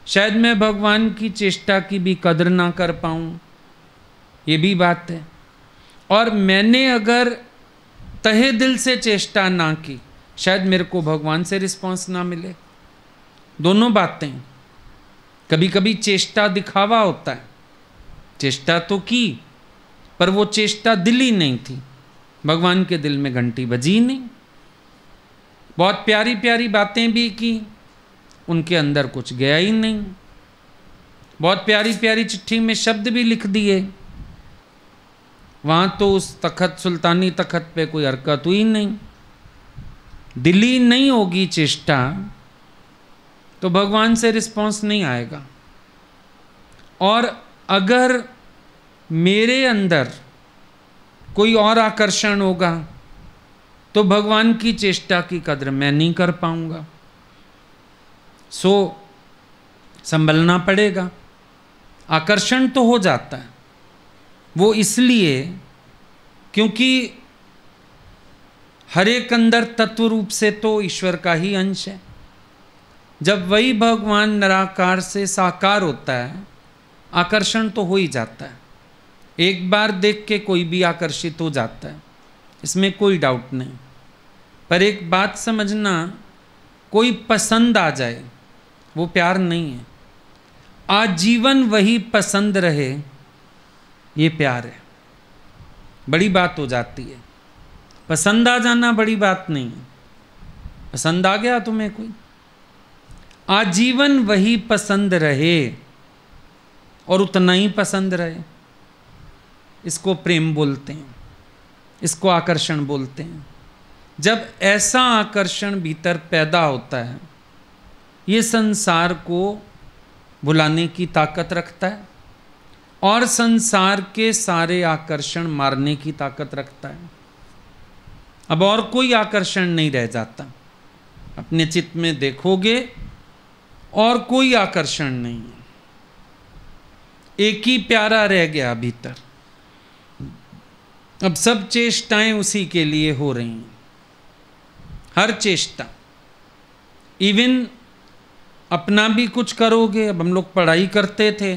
शायद मैं भगवान की चेष्टा की भी कदर ना कर पाऊँ। ये भी बात है। और मैंने अगर तहे दिल से चेष्टा ना की, शायद मेरे को भगवान से रिस्पांस ना मिले। दोनों बातें। कभी कभी चेष्टा दिखावा होता है, चेष्टा तो की पर वो चेष्टा दिल ही नहीं थी, भगवान के दिल में घंटी बजी नहीं। बहुत प्यारी प्यारी बातें भी की, उनके अंदर कुछ गया ही नहीं। बहुत प्यारी प्यारी चिट्ठी में शब्द भी लिख दिए, वहाँ तो उस तखत सुल्तानी तखत पे कोई हरकत हुई नहीं। दिली नहीं होगी चेष्टा तो भगवान से रिस्पांस नहीं आएगा। और अगर मेरे अंदर कोई और आकर्षण होगा तो भगवान की चेष्टा की कद्र मैं नहीं कर पाऊंगा। सो संभलना पड़ेगा। आकर्षण तो हो जाता है, वो इसलिए क्योंकि हर एक अंदर तत्व रूप से तो ईश्वर का ही अंश है। जब वही भगवान निराकार से साकार होता है, आकर्षण तो हो ही जाता है, एक बार देख के कोई भी आकर्षित हो जाता है, इसमें कोई डाउट नहीं। पर एक बात समझना, कोई पसंद आ जाए वो प्यार नहीं है, आजीवन वही पसंद रहे ये प्यार है। बड़ी बात हो जाती है, पसंद आ जाना बड़ी बात नहीं है। पसंद आ गया तुम्हें कोई, आजीवन वही पसंद रहे और उतना ही पसंद रहे, इसको प्रेम बोलते हैं, इसको आकर्षण बोलते हैं। जब ऐसा आकर्षण भीतर पैदा होता है, ये संसार को भुलाने की ताकत रखता है और संसार के सारे आकर्षण मारने की ताकत रखता है। अब और कोई आकर्षण नहीं रह जाता, अपने चित्त में देखोगे और कोई आकर्षण नहीं है, एक ही प्यारा रह गया भीतर। अब सब चेष्टाएं उसी के लिए हो रही हैं, हर चेष्टा। इवन अपना भी कुछ करोगे, अब हम लोग पढ़ाई करते थे,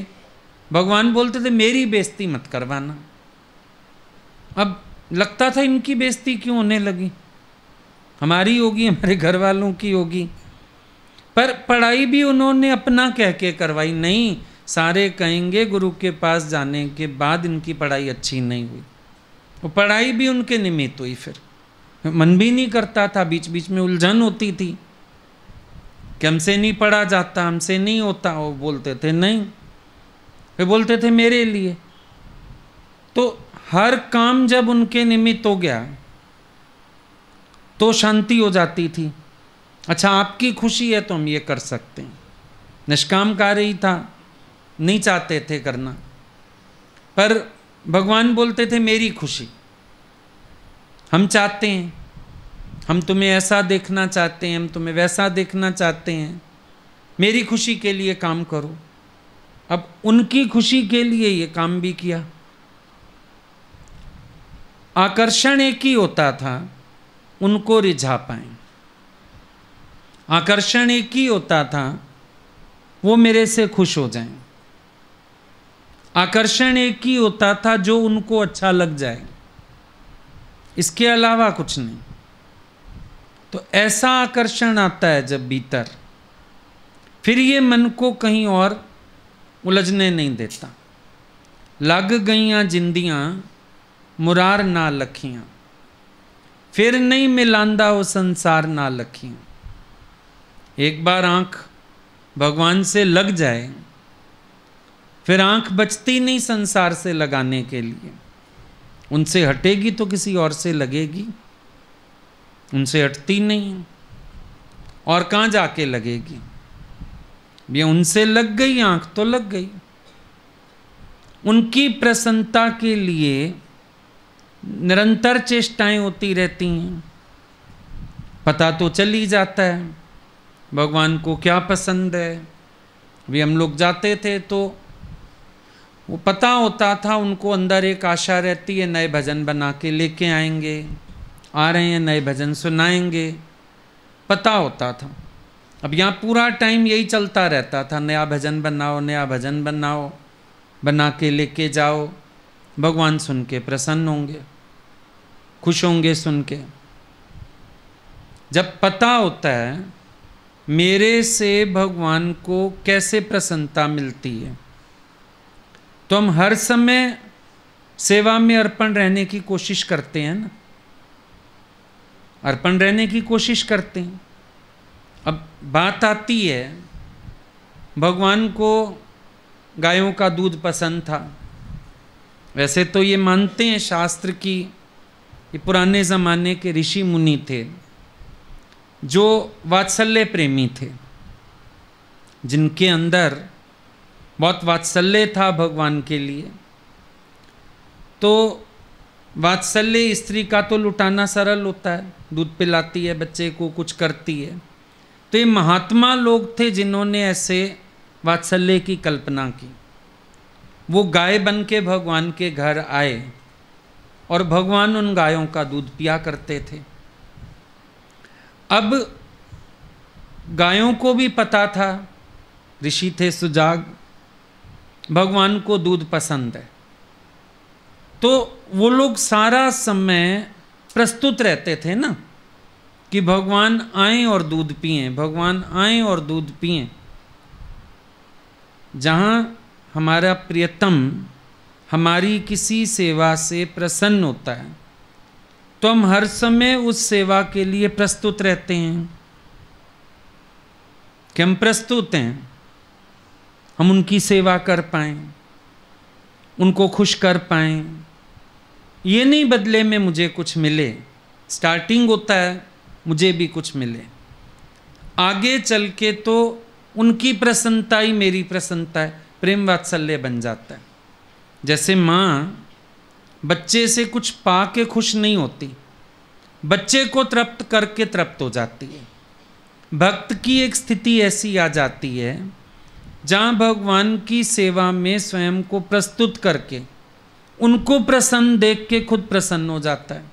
भगवान बोलते थे मेरी बेइज्जती मत करवाना। अब लगता था इनकी बेइज्जती क्यों होने लगी, हमारी होगी, हमारे घर वालों की होगी। पर पढ़ाई भी उन्होंने अपना कह के करवाई। नहीं, सारे कहेंगे गुरु के पास जाने के बाद इनकी पढ़ाई अच्छी नहीं हुई, वो पढ़ाई भी उनके निमित्त हुई। फिर मन भी नहीं करता था, बीच बीच में उलझन होती थी कि हमसे नहीं पढ़ा जाता, हमसे नहीं होता। वो बोलते थे नहीं, वे बोलते थे मेरे लिए। तो हर काम जब उनके निमित्त हो गया तो शांति हो जाती थी। अच्छा आपकी खुशी है तो हम ये कर सकते हैं, निष्काम कार्य ही था, नहीं चाहते थे करना। पर भगवान बोलते थे मेरी खुशी, हम चाहते हैं, हम तुम्हें ऐसा देखना चाहते हैं, हम तुम्हें वैसा देखना चाहते हैं, मेरी खुशी के लिए काम करो। अब उनकी खुशी के लिए ये काम भी किया। आकर्षण एक ही होता था, उनको रिझा पाए। आकर्षण एक ही होता था, वो मेरे से खुश हो जाएं। आकर्षण एक ही होता था, जो उनको अच्छा लग जाए, इसके अलावा कुछ नहीं। तो ऐसा आकर्षण आता है जब भीतर, फिर ये मन को कहीं और उलझने नहीं देता। लग गईयां जिंदियां मुरार ना लखियां, फिर नहीं मिलांदा वो संसार ना लखियां। एक बार आंख भगवान से लग जाए, फिर आंख बचती नहीं संसार से लगाने के लिए। उनसे हटेगी तो किसी और से लगेगी, उनसे हटती नहीं, और कहाँ जाके लगेगी। ये उनसे लग गई आंख तो लग गई। उनकी प्रसन्नता के लिए निरंतर चेष्टाएं होती रहती हैं। पता तो चल ही जाता है भगवान को क्या पसंद है। भी हम लोग जाते थे तो वो पता होता था, उनको अंदर एक आशा रहती है नए भजन बना के लेके आएंगे, आ रहे हैं नए भजन सुनाएंगे, पता होता था। अब यहाँ पूरा टाइम यही चलता रहता था, नया भजन बनाओ, नया भजन बनाओ, बना के लेके जाओ, भगवान सुन के प्रसन्न होंगे, खुश होंगे सुन के। जब पता होता है मेरे से भगवान को कैसे प्रसन्नता मिलती है, तो हम हर समय सेवा में अर्पण रहने की कोशिश करते हैं ना, अर्पण रहने की कोशिश करते हैं। अब बात आती है, भगवान को गायों का दूध पसंद था। वैसे तो ये मानते हैं शास्त्र की, ये पुराने ज़माने के ऋषि मुनि थे जो वात्सल्य प्रेमी थे, जिनके अंदर बहुत वात्सल्य था भगवान के लिए। तो वात्सल्य स्त्री का तो लुटाना सरल होता है, दूध पिलाती है, बच्चे को कुछ करती है। तो ये महात्मा लोग थे जिन्होंने ऐसे वात्सल्य की कल्पना की। वो गाय बन के भगवान के घर आए और भगवान उन गायों का दूध पिया करते थे। अब गायों को भी पता था, ऋषि थे सुजाग, भगवान को दूध पसंद है, तो वो लोग सारा समय प्रस्तुत रहते थे ना कि भगवान आएं और दूध पिएं, भगवान आएं और दूध पिएं। जहाँ हमारा प्रियतम हमारी किसी सेवा से प्रसन्न होता है तो हम हर समय उस सेवा के लिए प्रस्तुत रहते हैं कि हम प्रस्तुत हैं, हम उनकी सेवा कर पाएं, उनको खुश कर पाएं। ये नहीं बदले में मुझे कुछ मिले, स्टार्टिंग होता है मुझे भी कुछ मिले, आगे चल के तो उनकी प्रसन्नता ही मेरी प्रसन्नता है, प्रेम वात्सल्य बन जाता है। जैसे माँ बच्चे से कुछ पा के खुश नहीं होती, बच्चे को तृप्त करके तृप्त हो जाती है। भक्त की एक स्थिति ऐसी आ जाती है जहाँ भगवान की सेवा में स्वयं को प्रस्तुत करके उनको प्रसन्न देख के खुद प्रसन्न हो जाता है,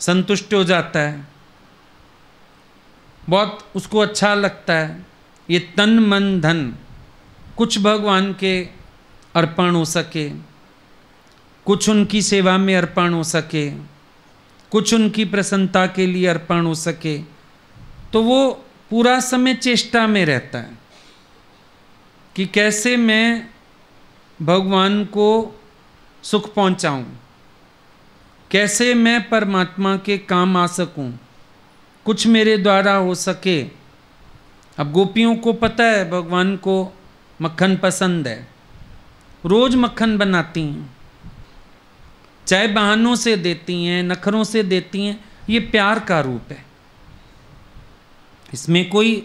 संतुष्ट हो जाता है, बहुत उसको अच्छा लगता है। ये तन मन धन कुछ भगवान के अर्पण हो सके, कुछ उनकी सेवा में अर्पण हो सके, कुछ उनकी प्रसन्नता के लिए अर्पण हो सके, तो वो पूरा समय चेष्टा में रहता है कि कैसे मैं भगवान को सुख पहुंचाऊं, कैसे मैं परमात्मा के काम आ सकूं, कुछ मेरे द्वारा हो सके। अब गोपियों को पता है भगवान को मक्खन पसंद है, रोज मक्खन बनाती हैं, चाहे बहानों से देती हैं, नखरों से देती हैं, ये प्यार का रूप है। इसमें कोई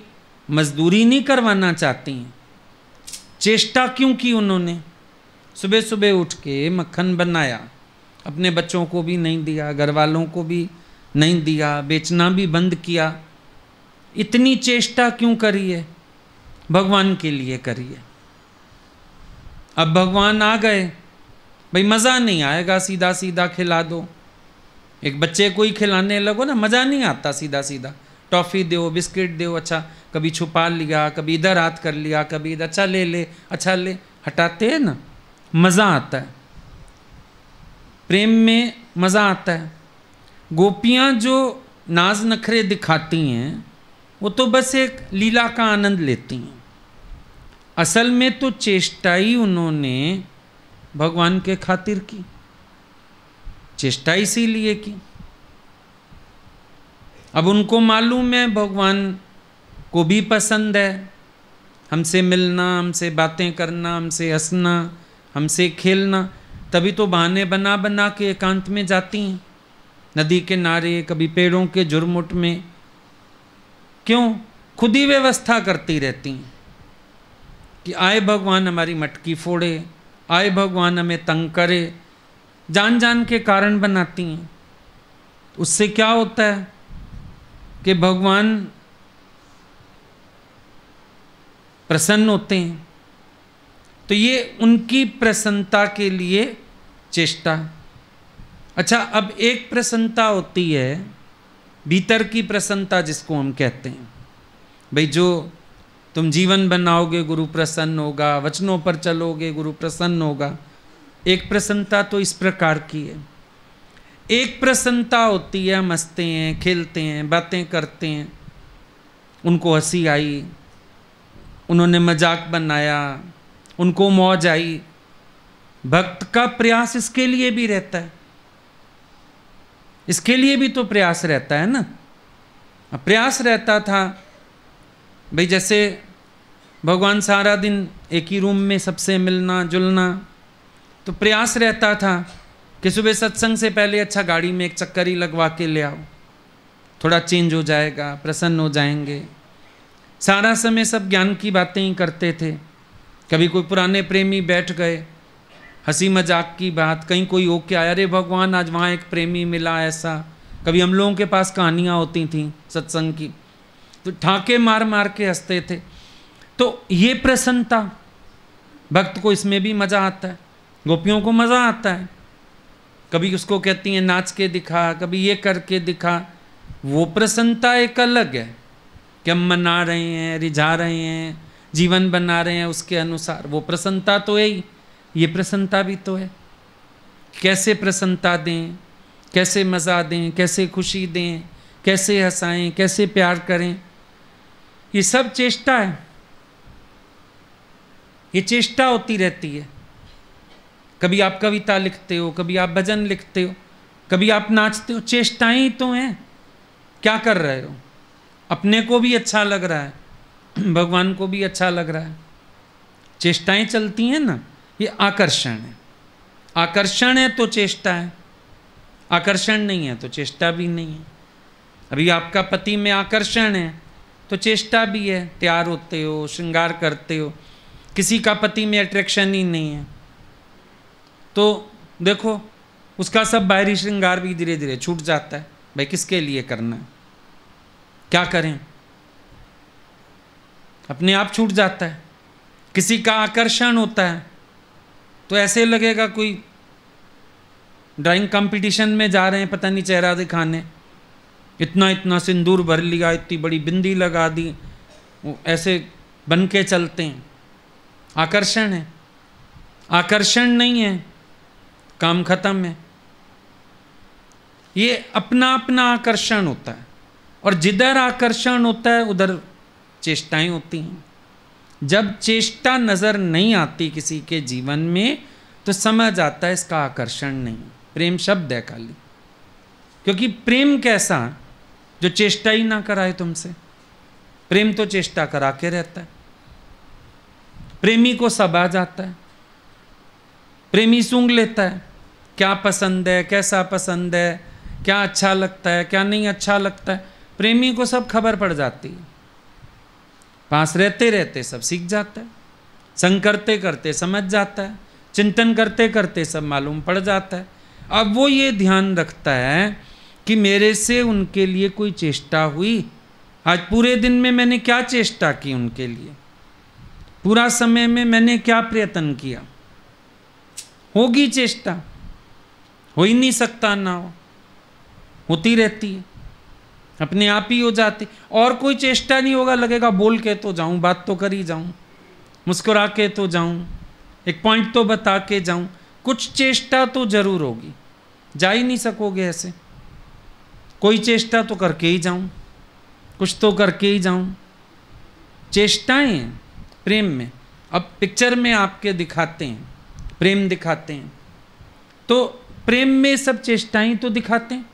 मजदूरी नहीं करवाना चाहती हैं। चेष्टा क्यों की उन्होंने? सुबह सुबह उठ के मक्खन बनाया, अपने बच्चों को भी नहीं दिया, घर वालों को भी नहीं दिया, बेचना भी बंद किया। इतनी चेष्टा क्यों करी है? भगवान के लिए करी है। अब भगवान आ गए, भाई मज़ा नहीं आएगा सीधा सीधा खिला दो। एक बच्चे को ही खिलाने लगो ना, मज़ा नहीं आता सीधा सीधा। टॉफ़ी दो, बिस्किट दो, अच्छा कभी छुपा लिया, कभी इधर हाथ कर लिया, कभी इधर, अच्छा ले ले, अच्छा ले, हटाते हैं ना, मज़ा आता है। प्रेम में मज़ा आता है। गोपियाँ जो नाज नखरे दिखाती हैं वो तो बस एक लीला का आनंद लेती हैं। असल में तो चेष्टा ही उन्होंने भगवान के खातिर की, चेष्टा इसीलिए की। अब उनको मालूम है भगवान को भी पसंद है हमसे मिलना, हमसे बातें करना, हमसे हंसना, हमसे खेलना, तभी तो बहाने बना बना के एकांत में जाती हैं, नदी के किनारे, कभी पेड़ों के झुरमुट में। क्यों? खुद ही व्यवस्था करती रहती हैं कि आए भगवान हमारी मटकी फोड़े, आए भगवान हमें तंग करे, जान जान के कारण बनाती हैं। उससे क्या होता है कि भगवान प्रसन्न होते हैं। तो ये उनकी प्रसन्नता के लिए चेष्टा। अच्छा, अब एक प्रसन्नता होती है भीतर की प्रसन्नता, जिसको हम कहते हैं भाई जो तुम जीवन बनाओगे गुरु प्रसन्न होगा, वचनों पर चलोगे गुरु प्रसन्न होगा। एक प्रसन्नता तो इस प्रकार की है। एक प्रसन्नता होती है हम हंसते हैं, खेलते हैं, बातें करते हैं, उनको हंसी आई, उन्होंने मजाक बनाया, उनको मौज आई। भक्त का प्रयास इसके लिए भी रहता है, इसके लिए भी तो प्रयास रहता है ना। प्रयास रहता था भाई, जैसे भगवान सारा दिन एक ही रूम में सबसे मिलना जुलना, तो प्रयास रहता था कि सुबह सत्संग से पहले अच्छा गाड़ी में एक चक्कर ही लगवा के ले आओ, थोड़ा चेंज हो जाएगा, प्रसन्न हो जाएंगे। सारा समय सब ज्ञान की बातें ही करते थे। कभी कोई पुराने प्रेमी बैठ गए, हंसी मजाक की बात, कहीं कोई होके आया, अरे भगवान आज वहाँ एक प्रेमी मिला, ऐसा। कभी हम लोगों के पास कहानियाँ होती थीं सत्संग की, तो ठाके मार मार के हंसते थे। तो ये प्रसन्नता, भक्त को इसमें भी मज़ा आता है, गोपियों को मज़ा आता है। कभी उसको कहती हैं नाच के दिखा, कभी ये करके दिखा। वो प्रसन्नता एक अलग है कि हम मना रहे हैं, रिझा रहे हैं, जीवन बना रहे हैं उसके अनुसार, वो प्रसन्नता तो है ही, ये प्रसन्नता भी तो है। कैसे प्रसन्नता दें, कैसे मज़ा दें, कैसे खुशी दें, कैसे हंसाएं, कैसे प्यार करें, ये सब चेष्टा है, ये चेष्टा होती रहती है। कभी आप कविता लिखते हो, कभी आप भजन लिखते हो, कभी आप नाचते हो, चेष्टाएं ही तो हैं। क्या कर रहे हो? अपने को भी अच्छा लग रहा है, भगवान को भी अच्छा लग रहा है, चेष्टाएं चलती हैं ना, ये आकर्षण है। आकर्षण है तो चेष्टा है, आकर्षण नहीं है तो चेष्टा भी नहीं है। अभी आपका पति में आकर्षण है तो चेष्टा भी है, तैयार होते हो, श्रृंगार करते हो। किसी का पति में अट्रैक्शन ही नहीं है तो देखो उसका सब बाहरी श्रृंगार भी धीरे धीरे छूट जाता है। भाई किसके लिए करना है, क्या करें, अपने आप छूट जाता है। किसी का आकर्षण होता है तो ऐसे लगेगा कोई ड्राइंग कंपटीशन में जा रहे हैं, पता नहीं चेहरा दिखाने, इतना इतना सिंदूर भर लिया, इतनी बड़ी बिंदी लगा दी, वो ऐसे बन के चलते हैं। आकर्षण है, आकर्षण नहीं है, काम खत्म है। ये अपना अपना आकर्षण होता है, और जिधर आकर्षण होता है उधर चेष्टाएं होती हैं। जब चेष्टा नजर नहीं आती किसी के जीवन में तो समझ आता है इसका आकर्षण नहीं, प्रेम शब्द है खाली। क्योंकि प्रेम कैसा जो चेष्टा ही ना कराए तुमसे, प्रेम तो चेष्टा करा के रहता है। प्रेमी को सब आ जाता है, प्रेमी सूंघ लेता है क्या पसंद है, कैसा पसंद है, क्या अच्छा लगता है, क्या नहीं अच्छा लगता है, प्रेमी को सब खबर पड़ जाती है। पास रहते रहते सब सीख जाता है, संग करते करते समझ जाता है, चिंतन करते करते सब मालूम पड़ जाता है। अब वो ये ध्यान रखता है कि मेरे से उनके लिए कोई चेष्टा हुई, आज पूरे दिन में मैंने क्या चेष्टा की उनके लिए, पूरा समय में मैंने क्या प्रयत्न किया। होगी चेष्टा, हो ही नहीं सकता ना हो, होती रहती है, अपने आप ही हो जाती। और कोई चेष्टा नहीं होगा, लगेगा बोल के तो जाऊं, बात तो कर ही जाऊं, मुस्कुरा के तो जाऊं, एक पॉइंट तो बता के जाऊं, कुछ चेष्टा तो जरूर होगी, जा ही नहीं सकोगे ऐसे। कोई चेष्टा तो करके ही जाऊं, कुछ तो करके ही जाऊं। चेष्टाएं प्रेम में, अब पिक्चर में आपके दिखाते हैं, प्रेम दिखाते हैं, तो प्रेम में सब चेष्टाएं तो दिखाते हैं।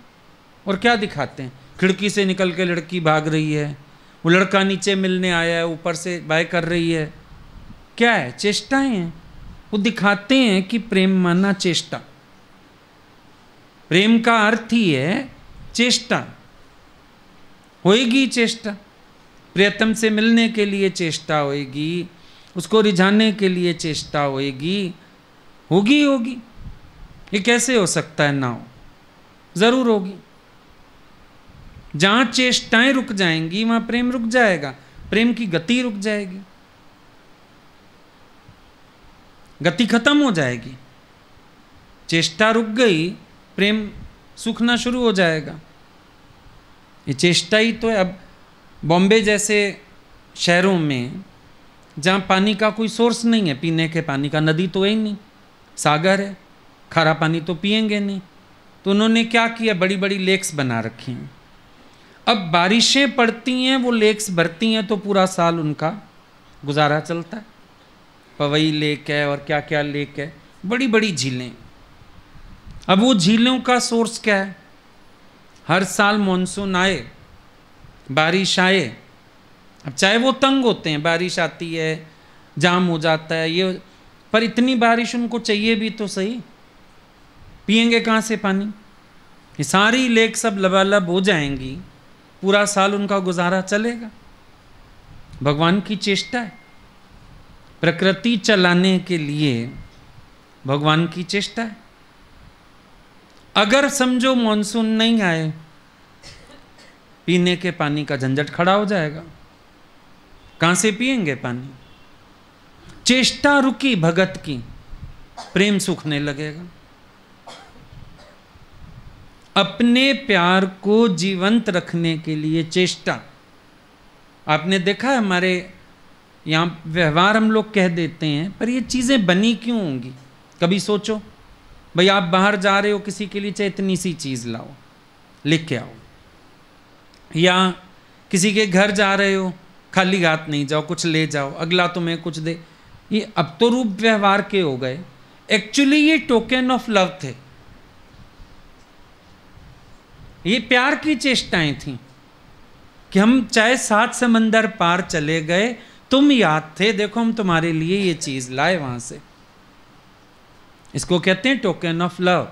और क्या दिखाते हैं? खिड़की से निकल के लड़की भाग रही है, वो लड़का नीचे मिलने आया है, ऊपर से बाय कर रही है, क्या है? चेष्टाएं हैं। वो दिखाते हैं कि प्रेम माना चेष्टा, प्रेम का अर्थ ही है चेष्टा। होएगी चेष्टा, प्रियतम से मिलने के लिए चेष्टा होएगी, उसको रिझाने के लिए चेष्टा होएगी, होगी होगी। ये कैसे हो सकता है ना हो? जरूर होगी। जहां चेष्टाएं रुक जाएंगी वहां प्रेम रुक जाएगा, प्रेम की गति रुक जाएगी, गति खत्म हो जाएगी। चेष्टा रुक गई, प्रेम सूखना शुरू हो जाएगा। ये चेष्टा ही तो है। अब बॉम्बे जैसे शहरों में जहाँ पानी का कोई सोर्स नहीं है, पीने के पानी का, नदी तो है ही नहीं, सागर है, खारा पानी तो पिएंगे नहीं, तो उन्होंने क्या किया, बड़ी बड़ी लेक्स बना रखी हैं। अब बारिशें पड़ती हैं, वो लेक्स भरती हैं, तो पूरा साल उनका गुजारा चलता है। पवई लेक है और क्या क्या लेक है, बड़ी बड़ी झीलें। अब वो झीलों का सोर्स क्या है? हर साल मॉनसून आए, बारिश आए, अब चाहे वो तंग होते हैं, बारिश आती है, जाम हो जाता है ये, पर इतनी बारिश उनको चाहिए भी तो सही, पिएंगे कहाँ से पानी? ये सारी लेक सब लबालब हो जाएंगी, पूरा साल उनका गुजारा चलेगा। भगवान की चेष्टा है, प्रकृति चलाने के लिए भगवान की चेष्टा है। अगर समझो मॉनसून नहीं आए, पीने के पानी का झंझट खड़ा हो जाएगा, कहां से पिएंगे पानी? चेष्टा रुकी भगत की, प्रेम सूखने लगेगा। अपने प्यार को जीवंत रखने के लिए चेष्टा। आपने देखा है हमारे यहाँ व्यवहार हम लोग कह देते हैं, पर ये चीज़ें बनी क्यों होंगी? कभी सोचो भाई, आप बाहर जा रहे हो, किसी के लिए चाहे इतनी सी चीज़ लाओ, लेके आओ, या किसी के घर जा रहे हो, खाली हाथ नहीं जाओ, कुछ ले जाओ, अगला तुम्हें कुछ दे। ये अब तो रूप व्यवहार के हो गए, एक्चुअली ये टोकन ऑफ लव थे, ये प्यार की चेष्टाएं थी कि हम चाहे 7 समंदर पार चले गए, तुम याद थे, देखो हम तुम्हारे लिए ये चीज लाए वहां से। इसको कहते हैं टोकन ऑफ लव।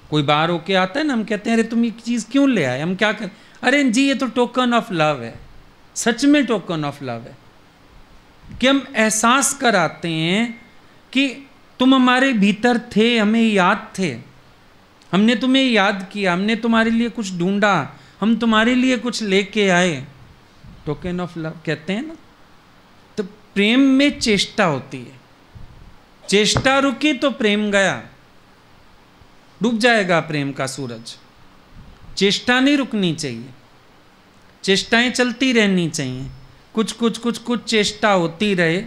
कोई बाहर होके आता है ना, हम कहते हैं अरे तुम ये चीज क्यों ले आए, हम क्या करें, अरे जी ये तो टोकन ऑफ लव है। सच में टोकन ऑफ लव है कि हम एहसास कराते हैं कि तुम हमारे भीतर थे, हमें याद थे, हमने तुम्हें याद किया, हमने तुम्हारे लिए कुछ ढूंढा, हम तुम्हारे लिए कुछ लेके आए। टोकन ऑफ लव कहते हैं ना। तो प्रेम में चेष्टा होती है, चेष्टा रुकी तो प्रेम गया, डूब जाएगा प्रेम का सूरज। चेष्टा नहीं रुकनी चाहिए, चेष्टाएं चलती रहनी चाहिए, कुछ कुछ कुछ कुछ चेष्टा होती रहे।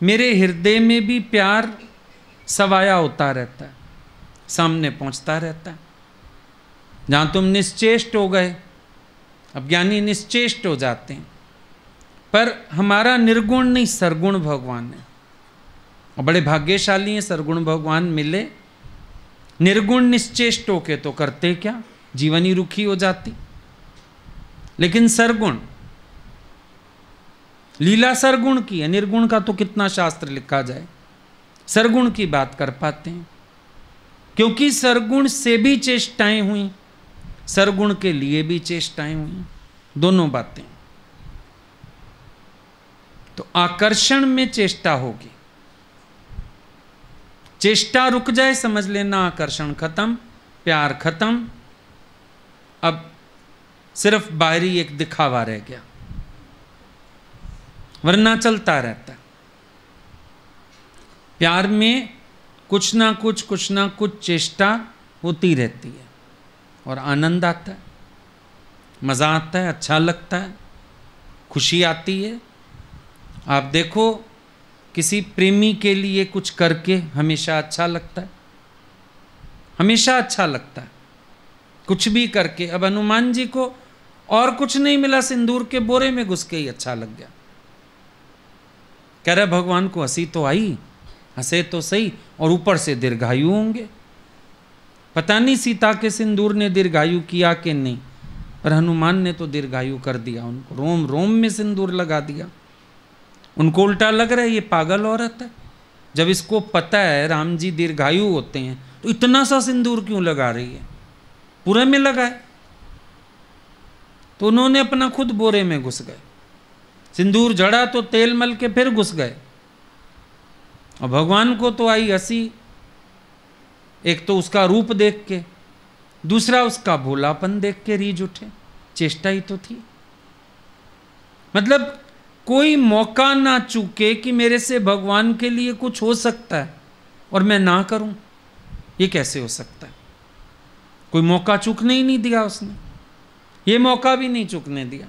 मेरे हृदय में भी प्यार सवाया होता रहता है, सामने पहुंचता रहता है। जहाँ तुम निश्चेष्ट हो गए, अब ज्ञानी निश्चेष्ट हो जाते हैं, पर हमारा निर्गुण नहीं सरगुण भगवान है, और बड़े भाग्यशाली हैं, सरगुण भगवान मिले। निर्गुण निश्चेष्ट होके तो करते क्या, जीवन ही रुखी हो जाती। लेकिन सरगुण, लीला सरगुण की है, निर्गुण का तो कितना शास्त्र लिखा जाए, सरगुण की बात कर पाते हैं, क्योंकि सरगुण से भी चेष्टाएं हुई, सरगुण के लिए भी चेष्टाएं हुई, दोनों बातें। तो आकर्षण में चेष्टा होगी, चेष्टा रुक जाए समझ लेना आकर्षण खत्म, प्यार खत्म, अब सिर्फ बाहरी एक दिखावा रह गया, वरना चलता रहता है। प्यार में कुछ ना कुछ चेष्टा होती रहती है, और आनंद आता है, मज़ा आता है, अच्छा लगता है, खुशी आती है। आप देखो किसी प्रेमी के लिए कुछ करके हमेशा अच्छा लगता है, हमेशा अच्छा लगता है, कुछ भी करके। अब हनुमान जी को और कुछ नहीं मिला, सिंदूर के बोरे में घुस के ही अच्छा लग गया। कह रहे भगवान को हंसी तो आई, हंसे तो सही, और ऊपर से दीर्घायु होंगे। पता नहीं सीता के सिंदूर ने दीर्घायु किया कि नहीं, पर हनुमान ने तो दीर्घायु कर दिया, उनको रोम रोम में सिंदूर लगा दिया। उनको उल्टा लग रहा है ये पागल औरत है, जब इसको पता है राम जी दीर्घायु होते हैं तो इतना सा सिंदूर क्यों लगा रही है, पूरे में लगाए। तो उन्होंने अपना खुद बोरे में घुस गए, सिंदूर जड़ा तो तेल मल के फिर घुस गए, और भगवान को तो आई हंसी, एक तो उसका रूप देख के, दूसरा उसका भोलापन देख के रीझ उठे। चेष्टा ही तो थी। मतलब कोई मौका ना चूके कि मेरे से भगवान के लिए कुछ हो सकता है और मैं ना करूं, ये कैसे हो सकता है? कोई मौका चूकने ही नहीं दिया उसने, ये मौका भी नहीं चूकने दिया।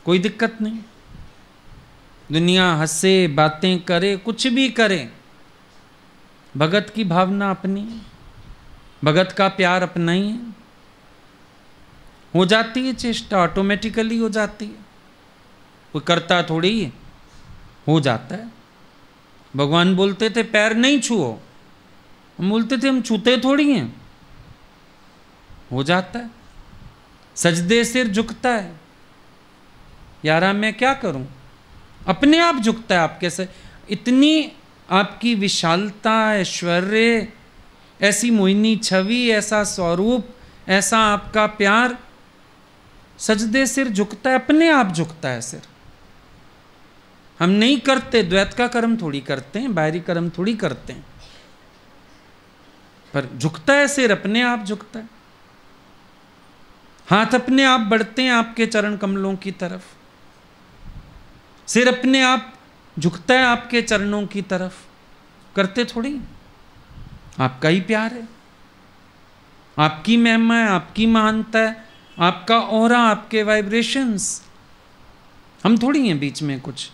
कोई दिक्कत नहीं, दुनिया हंसे, बातें करे, कुछ भी करे, भगत की भावना अपनी है, भगत का प्यार अपना ही है। हो जाती है चेष्टा, ऑटोमेटिकली हो जाती है, कोई करता थोड़ी है, हो जाता है। भगवान बोलते थे पैर नहीं छुओ, हम बोलते थे हम छूते थोड़ी हैं, हो जाता है। सजदे सिर झुकता है, यारा मैं क्या करूं, अपने आप झुकता है आपके से। इतनी आपकी विशालता, ऐश्वर्य, ऐसी मोहिनी छवि, ऐसा स्वरूप, ऐसा आपका प्यार, सजदे सिर झुकता है, अपने आप झुकता है सिर। हम नहीं करते, द्वैत का कर्म थोड़ी करते हैं, बाहरी कर्म थोड़ी करते हैं, पर झुकता है सिर, अपने आप झुकता है। हाथ अपने आप बढ़ते हैं आपके चरण कमलों की तरफ, सिर अपने आप झुकता है आपके चरणों की तरफ, करते थोड़ी। आपका ही प्यार है, आपकी महिमा है, आपकी महानता है, आपका ऑरा, आपके वाइब्रेशंस, हम थोड़ी हैं बीच में कुछ।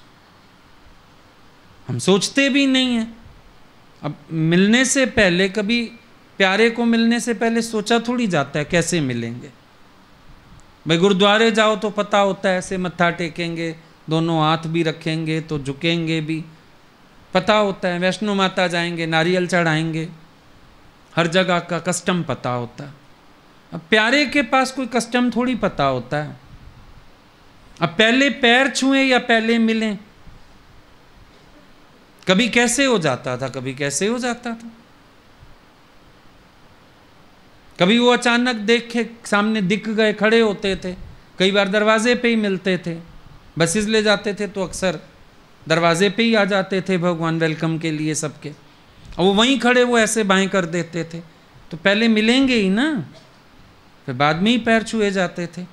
हम सोचते भी नहीं हैं। अब मिलने से पहले, कभी प्यारे को मिलने से पहले सोचा थोड़ी जाता है कैसे मिलेंगे। भाई गुरुद्वारे जाओ तो पता होता है, ऐसे मत्था टेकेंगे, दोनों हाथ भी रखेंगे तो झुकेंगे भी, पता होता है। वैष्णो माता जाएंगे, नारियल चढ़ाएंगे, हर जगह का कस्टम पता होता है। अब प्यारे के पास कोई कस्टम थोड़ी पता होता है। अब पहले पैर छुएं या पहले मिलें, कभी कैसे हो जाता था, कभी कैसे हो जाता था। कभी वो अचानक देखे, सामने दिख गए, खड़े होते थे। कई बार दरवाजे पे ही मिलते थे, बसेस ले जाते थे तो अक्सर दरवाजे पे ही आ जाते थे भगवान वेलकम के लिए सबके। और वो वहीं खड़े वो ऐसे बाएं कर देते थे, तो पहले मिलेंगे ही ना, फिर बाद में ही पैर छुए जाते थे।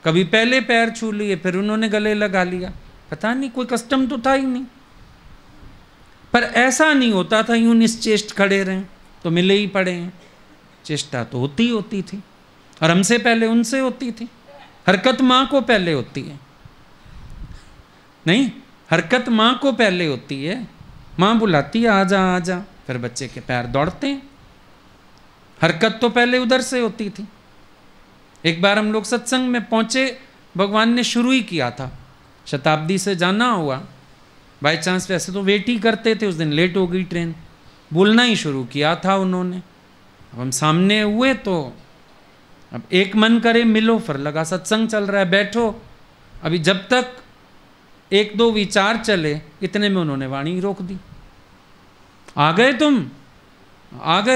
कभी पहले पैर छू लिए, फिर उन्होंने गले लगा लिया, पता नहीं, कोई कस्टम तो था ही नहीं। पर ऐसा नहीं होता था यूं निश्चेष्ट खड़े रहें तो मिले ही पड़े हैं। चेष्टा तो होती थी, और हमसे पहले उनसे होती थी। हरकत माँ को पहले होती है, नहीं, हरकत माँ को पहले होती है। माँ बुलाती है आजा आजा, फिर बच्चे के पैर दौड़ते हैं। हरकत तो पहले उधर से होती थी। एक बार हम लोग सत्संग में पहुंचे, भगवान ने शुरू ही किया था, शताब्दी से जाना हुआ, बाई चांस, वैसे तो वेट ही करते थे, उस दिन लेट हो गई ट्रेन, बोलना ही शुरू किया था उन्होंने। अब हम सामने हुए तो अब एक मन करे मिलो, फिर लगा सत्संग चल रहा है बैठो। अभी जब तक एक दो विचार चले, इतने में उन्होंने वाणी रोक दी। आ गए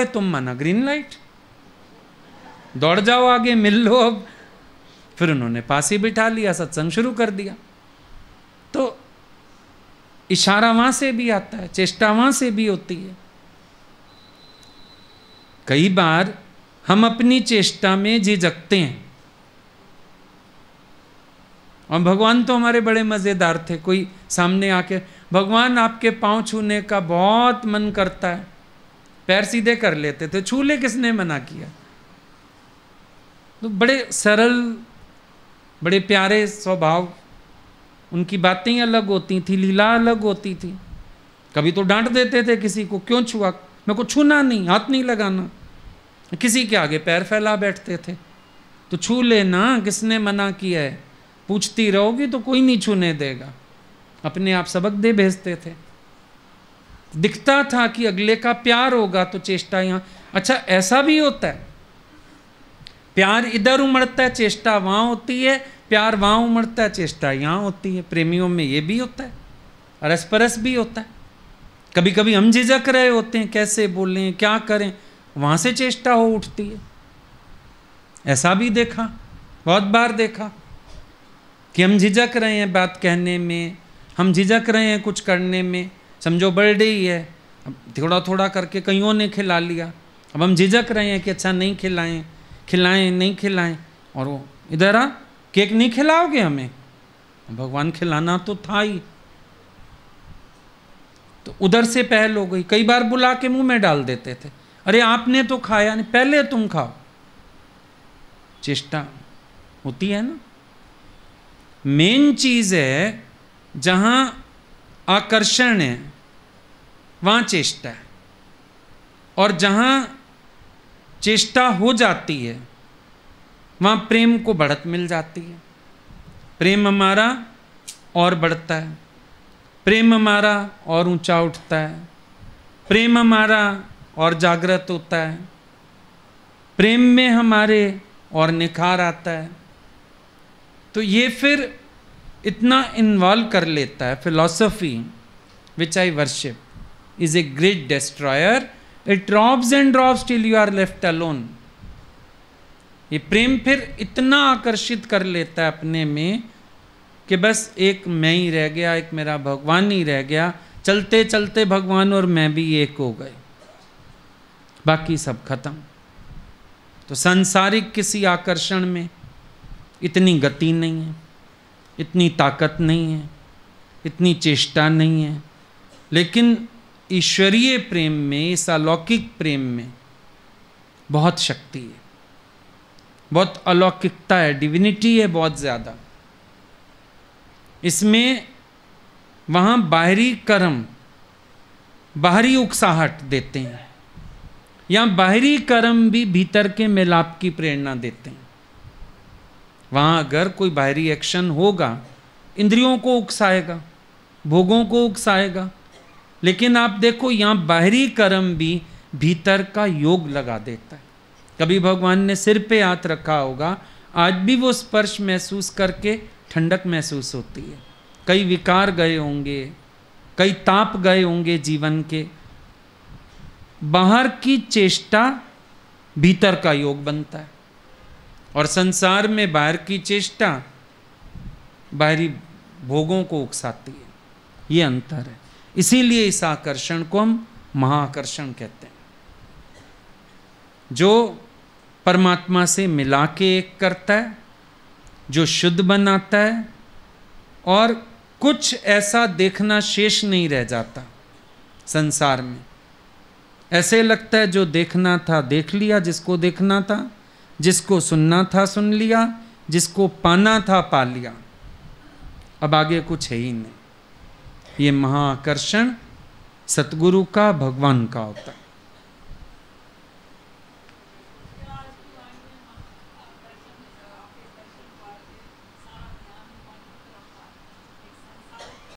तुम माना ग्रीन लाइट, दौड़ जाओ आगे, मिल लो अब। फिर उन्होंने पास ही बिठा लिया, सत्संग शुरू कर दिया। तो इशारा वहां से भी आता है, चेष्टा वहां से भी होती है। कई बार हम अपनी चेष्टा में झिझकते हैं, और भगवान तो हमारे बड़े मजेदार थे। कोई सामने आके, भगवान आपके पांव छूने का बहुत मन करता है, पैर सीधे कर लेते थे। छू ले, किसने मना किया। तो बड़े सरल, बड़े प्यारे स्वभाव, उनकी बातें अलग होती थी, लीला अलग होती थी। कभी तो डांट देते थे किसी को, क्यों छुआ, मेरे को छूना नहीं, हाथ नहीं लगाना। किसी के आगे पैर फैला बैठते थे, तो छू लेना, किसने मना किया है। पूछती रहोगी तो कोई नहीं छूने देगा, अपने आप सबक दे भेजते थे। दिखता था कि अगले का प्यार होगा तो चेष्टा यहाँ। अच्छा, ऐसा भी होता है, प्यार इधर उमड़ता है, चेष्टा वहाँ होती है, प्यार वहाँ उमड़ता है, चेष्टा यहाँ होती है। प्रेमियों में ये भी होता है, अरस-परस भी होता है। कभी कभी हम झिझक रहे होते हैं, कैसे बोलें, क्या करें, वहाँ से चेष्टा हो उठती है। ऐसा भी देखा, बहुत बार देखा कि हम झिझक रहे हैं बात कहने में, हम झिझक रहे हैं कुछ करने में। समझो बर्थडे ही है, अब थोड़ा थोड़ा करके कईयों ने खिला लिया, अब हम झिझक रहे हैं कि अच्छा नहीं खिलाएं, खिलाएं नहीं खिलाएं। और वो इधर आ, केक नहीं खिलाओगे हमें, भगवान खिलाना तो था ही, तो उधर से पहल हो गई। कई बार बुला के मुंह में डाल देते थे, अरे आपने तो खाया नहीं, पहले तुम खाओ। चेष्टा होती है ना। मेन चीज है, जहां आकर्षण है वहां चेष्टा है, और जहां चेष्टा हो जाती है वहां प्रेम को बढ़त मिल जाती है। प्रेम हमारा और बढ़ता है, प्रेम हमारा और ऊंचा उठता है, प्रेम हमारा और जागृत होता है, प्रेम में हमारे और निखार आता है। तो ये फिर इतना इन्वॉल्व कर लेता है। Philosophy which I worship is a great destroyer, it robs and robs till you are left alone. ये प्रेम फिर इतना आकर्षित कर लेता है अपने में कि बस एक मैं ही रह गया, एक मेरा भगवान ही रह गया। चलते चलते भगवान और मैं भी एक हो गए, बाकी सब खत्म। तो सांसारिक किसी आकर्षण में इतनी गति नहीं है, इतनी ताकत नहीं है, इतनी चेष्टा नहीं है। लेकिन ईश्वरीय प्रेम में, इस अलौकिक प्रेम में बहुत शक्ति है, बहुत अलौकिकता है, डिविनिटी है बहुत ज़्यादा इसमें। वहाँ बाहरी कर्म बाहरी उकसाहट देते हैं, या बाहरी कर्म भी भीतर के मिलाप की प्रेरणा देते हैं। वहाँ अगर कोई बाहरी एक्शन होगा, इंद्रियों को उकसाएगा, भोगों को उकसाएगा, लेकिन आप देखो यहाँ बाहरी कर्म भी भीतर का योग लगा देता है। कभी भगवान ने सिर पे हाथ रखा होगा, आज भी वो स्पर्श महसूस करके ठंडक महसूस होती है। कई विकार गए होंगे, कई ताप गए होंगे जीवन के। बाहर की चेष्टा भीतर का योग बनता है, और संसार में बाहर की चेष्टा बाहरी भोगों को उकसाती है। ये अंतर है। इसीलिए इस आकर्षण को हम महाआकर्षण कहते हैं, जो परमात्मा से मिला के एक करता है, जो शुद्ध बनाता है, और कुछ ऐसा देखना शेष नहीं रह जाता संसार में। ऐसे लगता है जो देखना था देख लिया, जिसको देखना था, जिसको सुनना था सुन लिया, जिसको पाना था पा लिया, अब आगे कुछ है ही नहीं। ये महाआकर्षण सतगुरु का, भगवान का होता है।